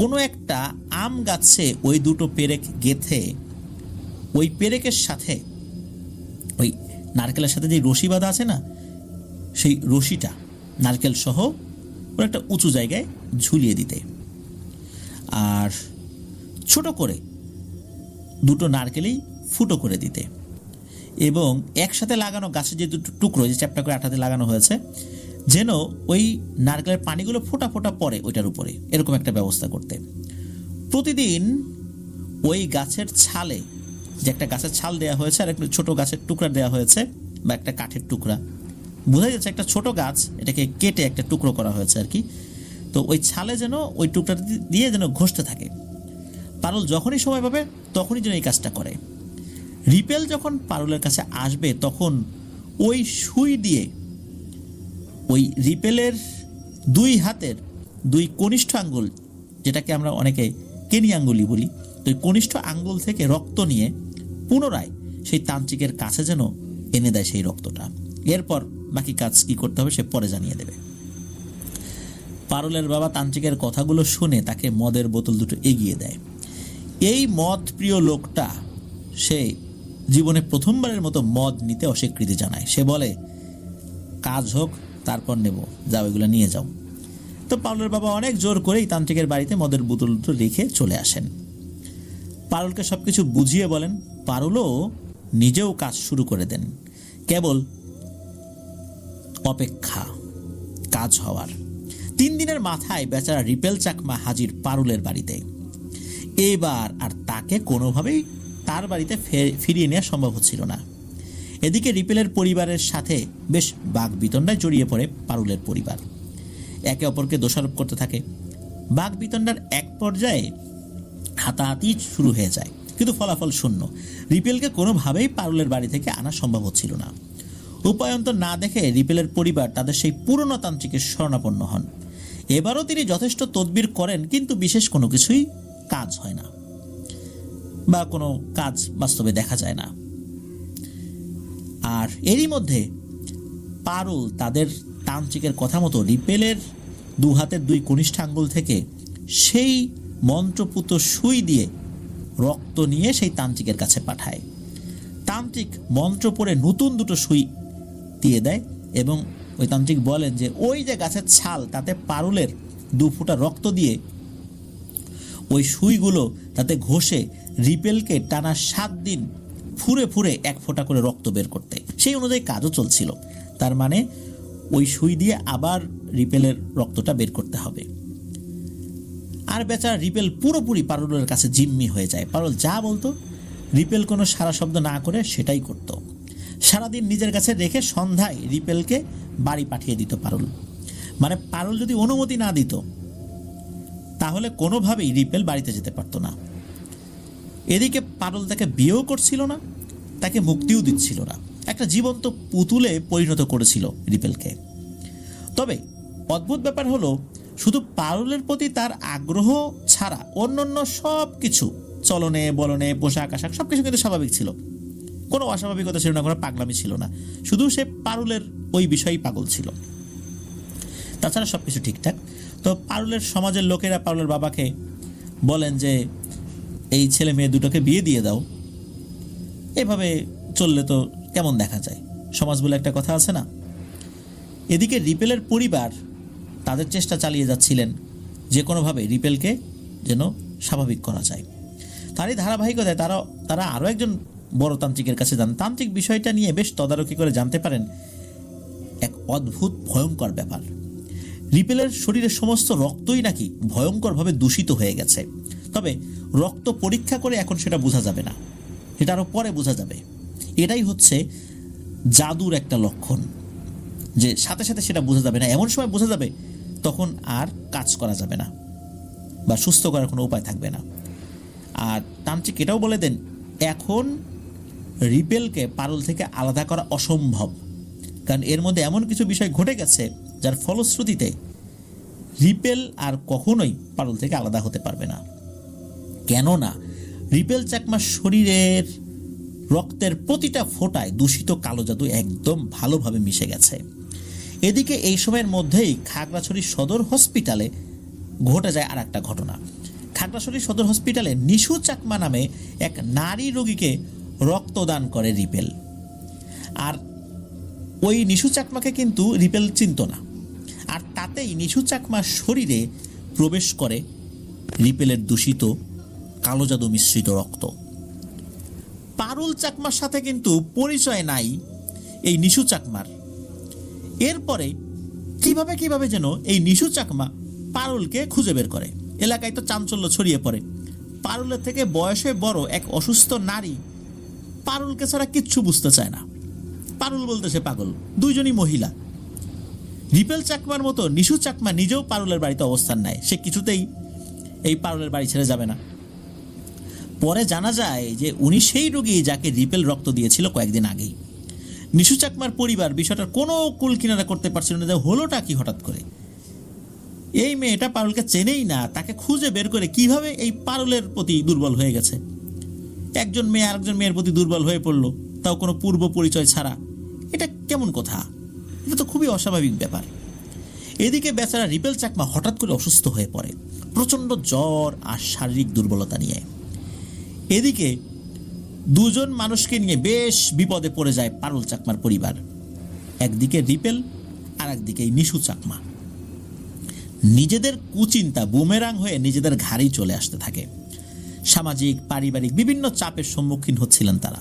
[SPEAKER 2] কোনো একটা আম গাছে ওই 2 পেরেক গেথে ওই পেরেকের সাথে ওই নারকেলের সাথে যে রশি বাঁধা আছে না, সেই রশিটা নারকেল সহ ওর একটা উঁচু জায়গায় ঝুলিয়ে দিতে, আর ছোট করে 2 নারকেলেই ফুটো করে দিতে, এবং একসাথে লাগানো গাছের যে 2 টুকরো যে চ্যাপ্টা করে আঠাতে লাগানো হয়েছে, যেন ওই নারকেলের পানিগুলো ফোঁটা ফোঁটা পড়ে ওইটার উপরে, এরকম একটা ব্যবস্থা করতে। প্রতিদিন ওই গাছের ছালে, যে একটা গাছের ছাল দেওয়া হয়েছে আর একটা ছোট গাছের টুকরা দেওয়া হয়েছে বা একটা কাঠের টুকরা, বোঝা যাচ্ছে একটা ছোট গাছ, এটাকে কেটে একটা টুকরো করা হয়েছে আর কি। তো ওই ছালে যেন ওই টুকরা দিয়ে যেন ঘষতে থাকে। পারুল যখনই সময় পাবে তখনই যেন এই কাজটা করে। রিপেল যখন পারুলের কাছে আসবে তখন ওই সুই দিয়ে ওই রিপেলের 2 হাতের 2 কনিষ্ঠ আঙ্গুল, যেটাকে আমরা অনেকে কেনি আঙ্গুলি বলি, তো ওই কনিষ্ঠ আঙ্গুল থেকে রক্ত নিয়ে পুনরায় সেই তান্ত্রিকের কাছে যেন এনে দেয় সেই রক্তটা। এরপর বাকি কাজ কি করতে হবে সে পরে জানিয়ে দেবে। পারুলের বাবা তান্ত্রিকের কথাগুলো শুনে তাকে মদের বোতল দুটো এগিয়ে দেয়। এই মদ প্রিয় লোকটা সে জীবনে প্রথমবারের মতো মদ নিতে অস্বীকৃতি জানায়। সে বলে, কাজ হোক তারপর নেব, যাও এগুলো নিয়ে যাও। তো পারুলের বাবা অনেক জোর করেই তান্ত্রিকের বাড়িতে মদের বোতল দুটো রেখে চলে আসেন। পারুলকে সবকিছু বুঝিয়ে বলেন। পারুলও নিজেও কাজ শুরু করে দেন, কেবল অপেক্ষা কাজ হওয়ার। 3 দিনের মাথায় বেচারা রিপেল চাকমা হাজির পারুলের বাড়িতে। এবার আর তাকে কোনোভাবেই তার বাড়িতে ফিরিয়ে নেওয়া সম্ভব হচ্ছিল না। এদিকে রিপেলের পরিবারের সাথে বেশ বাগবিতণ্ডায় জড়িয়ে পড়ে পারুলের পরিবার। একে অপরকে দোষারোপ করতে থাকে। বাগবিতণ্ডার এক পর্যায়ে হাতাহাতি শুরু হয়ে যায়, কিন্তু ফলাফল শূন্য। রিপেলকে কোনোভাবেই পারুলের বাড়ি থেকে আনা সম্ভব হচ্ছিল না। উপায়ন্তর না দেখে রিপেলের পরিবার তাদের সেই পুরনো তান্ত্রিকের শরণাপন্ন হন। এবারও তিনি যথেষ্ট তদবির করেন, কিন্তু বিশেষ কোনো কিছুই কাজ হয় না, বা কোনো কাজ বাস্তবে দেখা যায় না। আর এরই মধ্যে পারুল তাদের তান্ত্রিকের কথা মতো রিপেলের 2 হাতের 2 কনিষ্ঠ আঙ্গুল থেকে সেই মন্ত্রপুত সুই দিয়ে রক্ত নিয়ে সেই তান্ত্রিকের কাছে পাঠায়। তান্ত্রিক মন্ত্র পড়ে নতুন 2টো সুই দিয়ে দেয় এবং ওই তান্ত্রিক বলেন যে ওই যে গাছের ছাল, তাতে পারুলের 2 ফোঁটা রক্ত দিয়ে ওই সুইগুলো তাতে ঘষে রিপেলকে টানা 7 দিন ফুরে ফুরে 1 ফোঁটা করে রক্ত বের করতে। সেই অনুযায়ী কাজও চলছিল। তার মানে ওই সুই দিয়ে আবার রিপেলের রক্তটা বের করতে হবে। আর বেচারা রিপেল পুরোপুরি পারুলের কাছে জিম্মি হয়ে যায়। পারুল যা বলতো রিপেল কোনো সারা শব্দ না করে সেটাই করত। সারাদিন নিজের কাছে রেখে সন্ধ্যায় রিপেলকে বাড়ি পাঠিয়ে দিত পারুল। মানে পারুল যদি অনুমতি না দিত তাহলে কোনোভাবেই রিপেল বাড়িতে যেতে পারতো না। এদিকে পারুল তাকে বিয়েও করছিল না, তাকে মুক্তিও দিচ্ছিল না। একটা জীবন্ত পুতুলে পরিণত করেছিল রিপেলকে। তবে অদ্ভুত ব্যাপার হলো, শুধু পারুলের প্রতি তার আগ্রহ ছাড়া অন্যান্য সব কিছু, চলনে বলনে পোশাক আশাক সব কিছু কিন্তু স্বাভাবিক ছিল। কোনো অস্বাভাবিকতা ছিল না, কোনো পাগলামি ছিল না। শুধু সে পারুলের ওই বিষয়েই পাগল ছিল, তাছাড়া সব কিছু ঠিকঠাক। তো পারুলের সমাজের লোকেরা পারুলের বাবাকে বলেন যে এই ছেলে মেয়ে দুটোকে বিয়ে দিয়ে দাও, এভাবে চললে তো কেমন দেখা যায়, সমাজ বলে একটা কথা আছে না। এদিকে রিপেলের পরিবার তাদের চেষ্টা চালিয়ে যাচ্ছিলেন যে কোনোভাবে রিপেলকে যেন স্বাভাবিক করা যায়। তারই ধারাবাহিকতায় তারা আরও একজন বড় তান্ত্রিকের কাছে যান। তান্ত্রিক বিষয়টা নিয়ে বেশ তদারকি করে জানতে পারেন এক অদ্ভুত ভয়ঙ্কর ব্যাপার। রিপেলের শরীরের সমস্ত রক্তই নাকি ভয়ঙ্করভাবে দূষিত হয়ে গেছে। তবে রক্ত পরীক্ষা করে এখন সেটা বোঝা যাবে না, এটা আরও পরে বোঝা যাবে। এটাই হচ্ছে জাদুর একটা লক্ষণ, যে সাথে সাথে সেটা বোঝা যাবে না। এমন সময় বোঝা যাবে তখন আর কাজ করা যাবে না বা সুস্থ করার কোনো উপায় থাকবে না। আর তান্ত্রিক এটাও বলে দেন এখন রিপেলকে পারুল থেকে আলাদা করা অসম্ভব, কারণ এর মধ্যে এমন কিছু বিষয় ঘটে গেছে যার ফলশ্রুতিতে রিপেল আর কখনোই পারুল থেকে আলাদা হতে পারবে না। কেননা রিপেল চাকমার শরীরের রক্তের প্রতিটা ফোঁটায় দূষিত কালো জাদু একদম ভালোভাবে মিশে গেছে। এদিকে এই সময়ের মধ্যেই খাগড়াছড়ি সদর হসপিটালে ঘটে যায় আর একটা ঘটনা। খাগড়াছড়ি সদর হসপিটালে নিশু চাকমা নামে এক নারী রোগীকে রক্তদান করে রিপেল। আর ওই নিশু চাকমাকে কিন্তু রিপেল চিনত না। আর তাতেই নিশু চাকমার শরীরে প্রবেশ করে রিপেলের দূষিত কালো জাদু মিশ্রিত রক্ত। পারুল চাকমার সাথে কিন্তু পরিচয় নাই এই নিশু চাকমার। এরপরে কিভাবে যেন এই নিশু চাকমা পারুলকে খুঁজে বের করে। এলাকায় তো চাঞ্চল্য ছড়িয়ে পড়ে। পারুলের থেকে বয়সে বড় এক অসুস্থ নারী পারুলকে ছাড়া কিচ্ছু বুঝতে চায় না। পারুল বলতে সে পাগল, দুইজনই মহিলা। রিপেল চাকমার মতো নিশু চাকমা নিজেও পারুলের বাড়িতে অবস্থান নেয়, সে কিছুতেই এই পারুলের বাড়ি ছেড়ে যাবে না। পরে জানা যায় যে উনি সেই রোগী যাকে রিপেল রক্ত দিয়েছিল কয়েকদিন আগেই। নিশু চাকমার পরিবার বিষয়টার কোনো কুল কিনারা করতে পারছিল না যে হলোটা কি হঠাৎ করে। এই মেয়েটা পারুলকে চেনেই না, তাকে খুঁজে বের করে কিভাবে এই পারুলের প্রতি দুর্বল হয়ে গেছে। একজন মেয়ে আরেকজন মেয়ের প্রতি দুর্বল হয়ে পড়লো, তাও কোনো পূর্ব পরিচয় ছাড়া। এটা কেমন কথা? এটা তো খুবই অস্বাভাবিক ব্যাপার। এদিকে বেচারা রিপেল চাকমা হঠাৎ করে অসুস্থ হয়ে পড়ে, প্রচণ্ড জ্বর আর শারীরিক দুর্বলতা নিয়ে। এদিকে দুজন মানুষকে নিয়ে বেশ বিপদে পড়ে যায় পারুল চাকমার পরিবার। একদিকে রিপেল আর একদিকে নিশু চাকমা। নিজেদের কুচিন্তা বুমেরাং হয়ে নিজেদের ঘাড়েই চলে আসতে থাকে। সামাজিক পারিবারিক বিভিন্ন চাপের সম্মুখীন হচ্ছিলেন তারা।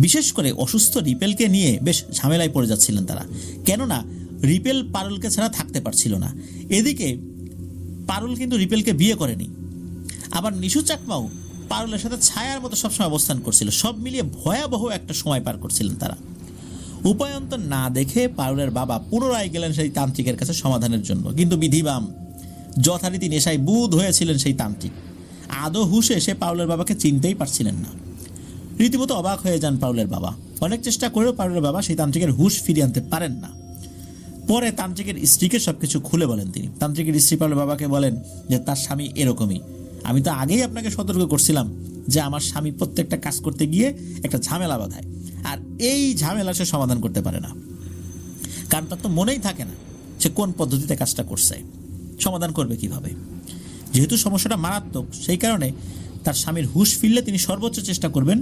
[SPEAKER 2] বিশেষ করে অসুস্থ রিপেলকে নিয়ে বেশ ঝামেলায় পড়ে যাচ্ছিলেন তারা, কেননা রিপেল পারুলকে ছাড়া থাকতে পারছিল না। এদিকে পারুল কিন্তু রিপেলকে বিয়ে করেনি, আবার নিশু চাকমাও পারুলের সাথে ছায়ার মতো সবসময় অবস্থান করছিল। সব মিলিয়ে ভয়াবহ একটা সময় পার করছিলেন তারা। উপায়ন্তর না দেখে পারুলের বাবা পুনরায় গেলেন সেই তান্ত্রিকের কাছে সমাধানের জন্য, কিন্তু বিধিবাম যথারীতি নেশায় বুধ হয়েছিলেন সেই তান্ত্রিক। আদৌ হুশে সে পারুলের বাবাকে চিনতেই পারছিলেন না। রীতিমতো অবাক হয়ে যান পারুলের বাবা। অনেক চেষ্টা করেও পারুলের বাবা সেই তান্ত্রিকের হুশ ফিরিয়ে আনতে পারেন না। পরে তান্ত্রিকের স্ত্রীকে সবকিছু খুলে বলেন তিনি। তান্ত্রিকের স্ত্রী পারুলের বাবাকে বলেন যে তার স্বামী এরকমই, আমি তো আগেই আপনাকে সতর্ক করছিলাম যে আমার স্বামী প্রত্যেকটা কাজ করতে গিয়ে একটা ঝামেলা বাঁধায়, আর এই ঝামেলা সে সমাধান করতে পারে না, কারণ তার তো মনেই থাকে না সে কোন পদ্ধতিতে কাজটা করছে, সমাধান করবে কিভাবে। যেহেতু সমস্যাটা মারাত্মক, সেই কারণে তার স্বামীর হুঁশ ফিরলে তিনি সর্বোচ্চ চেষ্টা করবেন,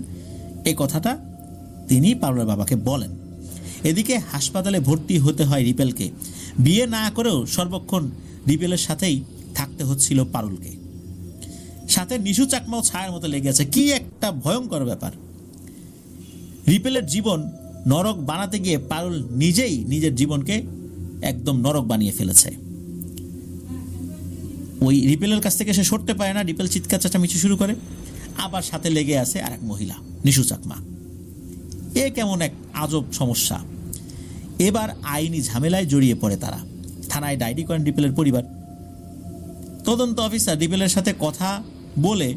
[SPEAKER 2] এই কথাটা তিনি পারুলের বাবাকে বলেন। এদিকে হাসপাতালে ভর্তি হতে হয় রিপেলকে। বিয়ে না করেও সর্বক্ষণ রিপেলের সাথেই থাকতে হচ্ছিল পারুলকে। সাথে নিশু চাকমাও ছায়ার মতো লেগে আছে। কি একটা ভয়ঙ্কর ব্যাপার! রিপেলের জীবন নরক বানাতে গিয়ে পারুল নিজেই নিজের জীবনকে একদম নরক বানিয়ে ফেলেছে। ওই রিপেলের কাছ থেকে সে সরতে পারে না, রিপেল চিৎকার চেঁচামেচি শুরু করে, আবার সাথে লেগে আছে আর এক মহিলা নিশু চাকমা। এ কেমন এক আজব সমস্যা! এবার আইনি ঝামেলায় জড়িয়ে পড়ে তারা। থানায় ডায়েরি করেন রিপেলের পরিবার। তদন্ত অফিসার রিপেলের সাথে কথা বলে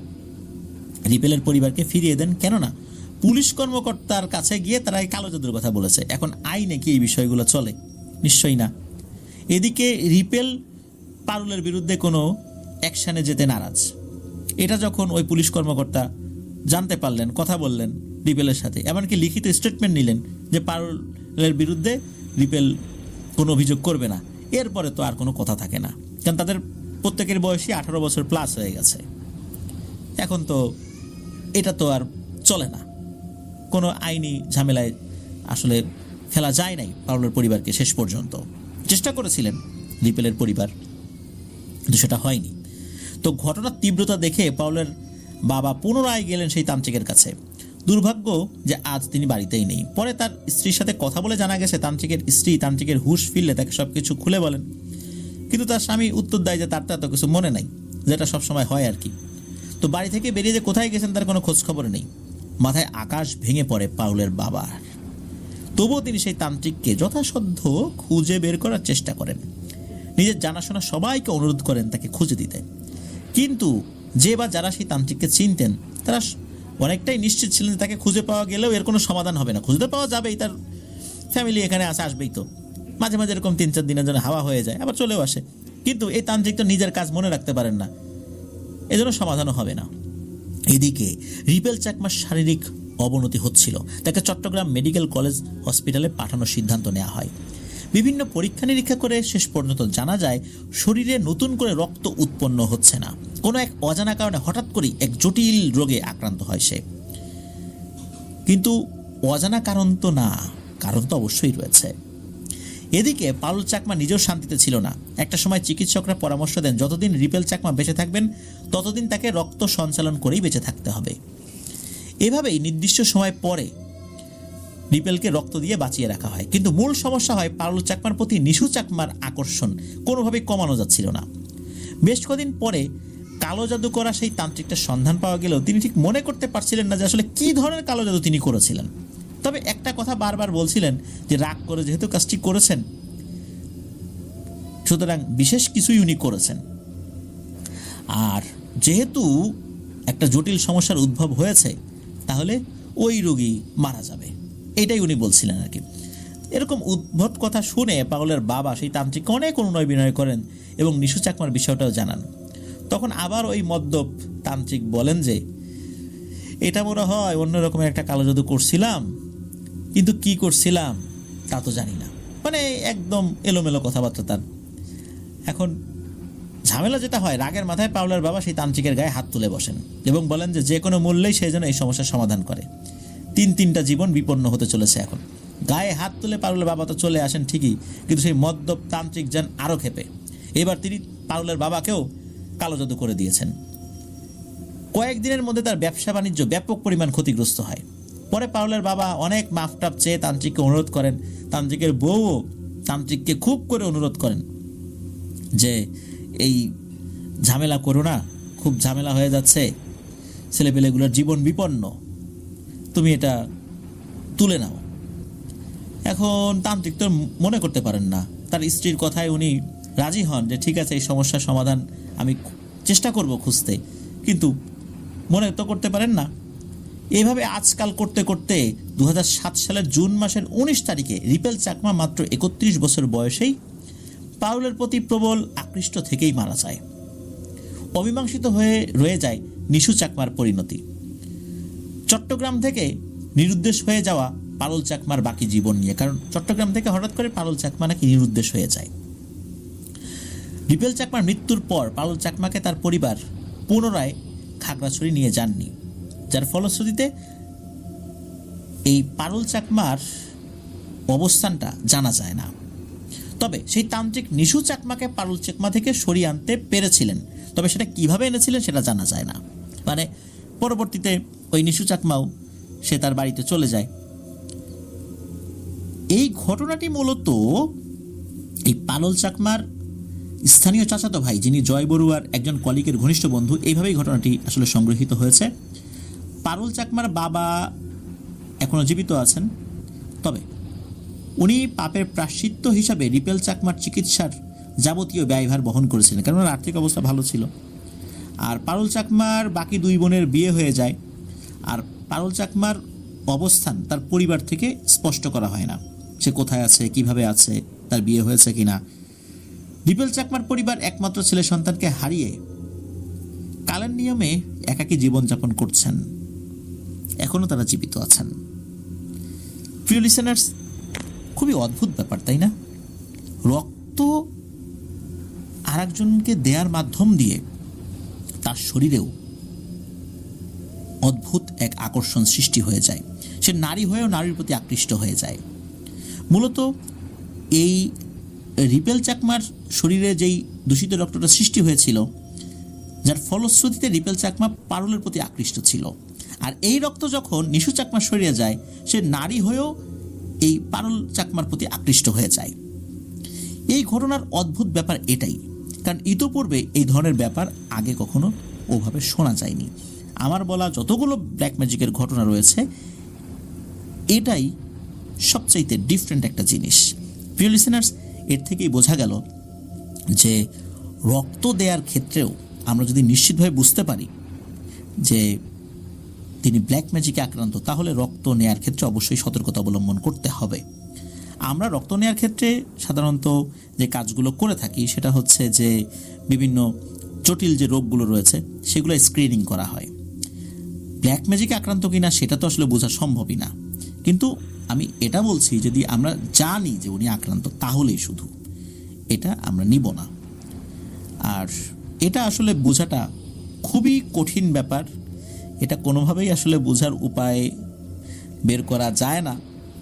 [SPEAKER 2] রিপেলের পরিবারকে ফিরিয়ে দেন, কেননা পুলিশ কর্মকর্তার কাছে গিয়ে তারা এই কালো জাদুর কথা বলেছে। এখন আইনে কি এই বিষয়গুলো চলে? নিশ্চয়ই না। এদিকে রিপেল পারুলের বিরুদ্ধে কোনো অ্যাকশানে যেতে নারাজ। এটা যখন ওই পুলিশ কর্মকর্তা জানতে পারলেন, কথা বললেন রিপেলের সাথে, এমনকি লিখিত স্টেটমেন্ট নিলেন যে পারুলের বিরুদ্ধে রিপেল কোনো অভিযোগ করবে না, এরপরে তো আর কোনো কথা থাকে না, কারণ তাদের প্রত্যেকের বয়সই 18 বছর প্লাস হয়ে গেছে। এখন তো এটা তো আর চলে না। কোনো আইনি ঝামেলায় আসলে ফেলা যায় নাই পারুলের পরিবারকে। শেষ পর্যন্ত চেষ্টা করেছিলেন রিপেলের পরিবার, কিন্তু সেটা হয়নি। তো ঘটনার তীব্রতা দেখে পারুলের বাবা পুনরায় গেলেন সেই তান্ত্রিকের কাছে। দুর্ভাগ্য যে আজ তিনি বাড়িতেই নেই। পরে তার স্ত্রীর সাথে কথা বলে জানা গেছে তান্ত্রিকের স্ত্রী তান্ত্রিকের হুঁশ ফিরলে তাকে সব কিছু খুলে বলেন, কিন্তু তার স্বামী উত্তর দেয় যে তার তো এত কিছু মনে নাই, যেটা সবসময় হয় আর কি। তো বাড়ি থেকে বেরিয়ে যে কোথায় গেছেন তার কোনো খোঁজ খবর নেই। মাথায় আকাশ ভেঙে পড়ে পারুলের বাবার। তবুও তিনি সেই তান্ত্রিককে যথাসাধ্য খুঁজে বের করার চেষ্টা করেন। নিজের জানাশোনা সবাইকে অনুরোধ করেন তাকে খুঁজে দিতে, কিন্তু যে বা যারা সেই তান্ত্রিককে চিনতেন তারা অনেকটাই নিশ্চিত ছিলেন যে তাকে খুঁজে পাওয়া গেলেও এর কোনো সমাধান হবে না। খুঁজতে পাওয়া যাবেই, তার ফ্যামিলি এখানে আসবেই, তো মাঝে মাঝে এরকম 3-4 দিনের জন্য হাওয়া হয়ে যায়, আবার চলেও আসে, কিন্তু এই তান্ত্রিক তো নিজের কাজ মনে রাখতে পারেন না, এজন্য সমাধানও হবে না। এদিকে রিপেল চাকমার শারীরিক অবনতি হচ্ছিল। তাকে চট্টগ্রাম মেডিকেল কলেজ হসপিটালে পাঠানোর সিদ্ধান্ত নেওয়া হয়। বিভিন্ন পরীক্ষা নিরীক্ষা করে শেষ পর্যন্ত জানা যায় শরীরে নতুন করে রক্ত উৎপন্ন হচ্ছে না। কোনো এক অজানা কারণে হঠাৎ করেই এক জটিল রোগে আক্রান্ত হয় সে। কিন্তু অজানা কারণ তো না, কারণ তো অবশ্যই রয়েছে। এদিকে পারুল চাকমা নিজেও শান্তিতে ছিল না। একটা সময় চিকিৎসকরা পরামর্শ দেন যতদিন রিপেল চাকমা বেঁচে থাকবেন ততদিন তাকে রক্ত সঞ্চালন করেই বেঁচে থাকতে হবে। এভাবেই নির্দিষ্ট সময় পরে রিপেলকে রক্ত দিয়ে বাঁচিয়ে রাখা হয়। কিন্তু মূল সমস্যা হয় পারুল চাকমার প্রতি নিশু চাকমার আকর্ষণ কোনোভাবেই কমানো যাচ্ছিল না। বেশ কদিন পরে কালো জাদু করা সেই তান্ত্রিকটার সন্ধান পাওয়া গেলেও তিনি ঠিক মনে করতে পারছিলেন না যে আসলে কী ধরনের কালো জাদু তিনি করেছিলেন। তবে একটা কথা বারবার বলছিলেন যে রাগ করে যেহেতু কাজটি করেছেন, সুতরাং বিশেষ কিছুই উনি করেছেন, আর যেহেতু একটা জটিল সমস্যার উদ্ভব হয়েছে তাহলে ওই রোগী মারা যাবে, এটাই উনি বলছিলেন আর কি। এরকম উদ্ভট কথা শুনে পাগলের বাবা সেই তান্ত্রিক অনেক অনুনয় বিনয় করেন এবং নিশু চাকমার বিষয়টাও জানান। তখন আবার ওই মদ্যপ তান্ত্রিক বলেন যে এটা মনে হয় অন্যরকমের একটা কালো জাদু করছিলাম, কিন্তু কি করছিলাম তা তো জানি না। মানে একদম এলোমেলো কথাবার্তা তার। এখন ঝামেলা যেটা হয়, রাগের মাথায় পাউলের বাবা সেই তান্ত্রিকের গায়ে হাত তুলে বসেন এবং বলেন যে কোনো মূল্যেই সে যেন এই সমস্যার সমাধান করে। তিনটা জীবন বিপন্ন হতে চলেছে। এখন গায়ে হাত তুলে পারুলের বাবা তো চলে আসেন ঠিকই, কিন্তু সেই মদ্যপ তান্ত্রিক যান আরও ক্ষেপে। এবার তিনি পারুলের বাবাকেও কালো জাদু করে দিয়েছেন। কয়েকদিনের মধ্যে তার ব্যবসা বাণিজ্য ব্যাপক পরিমাণ ক্ষতিগ্রস্ত হয়। পরে পারুলের বাবা অনেক মাফটাপ চেয়ে তান্ত্রিককে অনুরোধ করেন। তান্ত্রিকের বউও তান্ত্রিককে খুব করে অনুরোধ করেন যে এই ঝামেলা করো না, খুব ঝামেলা হয়ে যাচ্ছে, ছেলেপেলেগুলোর জীবন বিপন্ন, তুমি এটা তুলে নাও। এখন তান্ত্রিক তো মনে করতে পারেন না, তার স্ত্রীর কথায় উনি রাজি হন যে ঠিক আছে এই সমস্যার সমাধান আমি চেষ্টা করব খুঁজতে, কিন্তু মনে তো করতে পারেন না। এইভাবে আজকাল করতে করতে 2007 সালের জুন মাসের 19 তারিখে রিপেল চাকমা মাত্র 31 বছর বয়সেই পাউলের প্রতি প্রবল আকৃষ্ট থেকেই মারা যায়। অমীমাংসিত হয়ে রয়ে যায় নিশু চাকমার পরিণতি। চট্টগ্রাম থেকে নিরুদ্দেশ হয়ে যাওয়া পারুল চাকমার বাকি জীবন নিয়ে, কারণ চট্টগ্রাম থেকে হঠাৎ করে পারুল চাকমা নাকি নিরুদ্দেশ হয়ে যায়। রিপেল চাকমার মৃত্যুর পর পারুল চাকমাকে তার পরিবার পুনরায় খাগড়াছড়ি নিয়ে যাননি, যার ফলশ্রুতিতে এই পারুল চাকমার অবস্থানটা জানা যায় না। তবে সেই তান্ত্রিক নিশু চাকমাকে পারুল চাকমা থেকে সরিয়ে আনতে পেরেছিলেন, তবে সেটা কিভাবে এনেছিলেন সেটা জানা যায় না। মানে পরবর্তীতে ওই নিশু চাকমাও সে তার বাড়িতে চলে যায়। এই ঘটনাটি মূলত এই পারুল চাকমার স্থানীয় চাচাতো ভাই, যিনি জয় বড়ুয়ার একজন কলিগের ঘনিষ্ঠ বন্ধু, এইভাবেই ঘটনাটি আসলে সংগৃহীত হয়েছে। পারুল চাকমার বাবা এখনও জীবিত আছেন, তবে উনি পাপের প্রায়শ্চিত্ত হিসাবে রিপেল চাকমার চিকিৎসার যাবতীয় ব্যয়ভার বহন করেছিলেন, কারণ ওনার আর্থিক অবস্থা ভালো ছিল। আর পারুল চাকমার বাকি 2 বোনের বিয়ে হয়ে যায়, আর পারুল চাকমার অবস্থান তার পরিবার থেকে স্পষ্ট করা হয় না, সে কোথায় আছে, কিভাবে আছে, তার বিয়ে হয়েছে কিনা। রিপেল চাকমার পরিবার একমাত্র ছেলে সন্তানকে হারিয়ে কালের নিয়মে একাকী জীবনযাপন করছেন, এখনও তারা জীবিত আছেন। প্রিয় লিসেনার্স, খুবই অদ্ভুত ব্যাপার, তাই না? রক্ত আরেকজনকে দেওয়ার মাধ্যম দিয়ে তার শরীরেও অদ্ভুত এক আকর্ষণ সৃষ্টি হয়ে যায়, সে নারী হয়েও নারীর প্রতি আকৃষ্ট হয়ে যায়। মূলত এই রিপেল চাকমার শরীরে যেই দূষিত রক্তটা সৃষ্টি হয়েছিল, যার ফলশ্রুতিতে রিপেল চাকমা পারুলের প্রতি আকৃষ্ট ছিল। আর এই রক্ত যখন নিশু চাকমার শরীরে যায়, সে নারী হয়েও এই পারুল চাকমার প্রতি আকৃষ্ট হয়ে যায়। এই ঘটনার অদ্ভুত ব্যাপার এটাই, কারণ ইতোপূর্বে এই ধরনের ব্যাপার আগে কখনো ওভাবে শোনা যায়নি। আমার বলা যতগুলো ব্ল্যাক ম্যাজিকের ঘটনা রয়েছে, এটাই সবচাইতে ডিফারেন্ট একটা জিনিস। প্রিয় লিসেনার্স, এর থেকেই বোঝা গেল যে রক্ত দেওয়ার ক্ষেত্রেও আমরা যদি নিশ্চিতভাবে বুঝতে পারি যে তিনি ব্ল্যাক ম্যাজিকে আক্রান্ত, তাহলে রক্ত নেয়ার ক্ষেত্রে অবশ্যই সতর্কতা অবলম্বন করতে হবে। আমরা রক্ত নেয়ার ক্ষেত্রে সাধারণত যে কাজগুলো করে থাকি সেটা হচ্ছে যে বিভিন্ন জটিল যে রোগগুলো রয়েছে সেগুলো স্ক্রিনিং করা হয়। ব্ল্যাক ম্যাজিকে আক্রান্ত কিনা সেটা তো আসলে বোঝা সম্ভবই না, কিন্তু আমি এটা বলছি যদি আমরা জানি যে উনি আক্রান্ত, তাহলেই শুধু এটা আমরা নিব না। আর এটা আসলে বোঝাটা খুবই কঠিন ব্যাপার, এটা কোনোভাবেই আসলে বোঝার উপায় বের করা যায় না।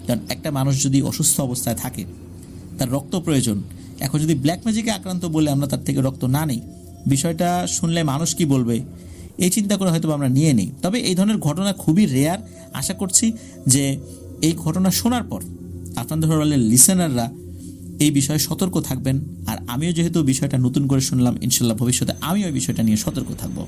[SPEAKER 2] কারণ একটা মানুষ যদি অসুস্থ অবস্থায় থাকে, তার রক্ত প্রয়োজন, এখন যদি ব্ল্যাক ম্যাজিকে আক্রান্ত বলে আমরা তার থেকে রক্ত না নিই, বিষয়টা শুনলে মানুষ কি বলবে এই চিন্তা করে হয়তো আমরা নিয়ে নিই। তবে এই ধরনের ঘটনা খুবই রেয়ার। আশা করছি যে এই ঘটনা শোনার পর আপনাদের হলের লিসেনাররা এই বিষয়ে সতর্ক থাকবেন। আর আমিও যেহেতু বিষয়টা নতুন করে শুনলাম, ইনশাল্লাহ ভবিষ্যতে আমিও এই বিষয়টা নিয়ে সতর্ক থাকবো।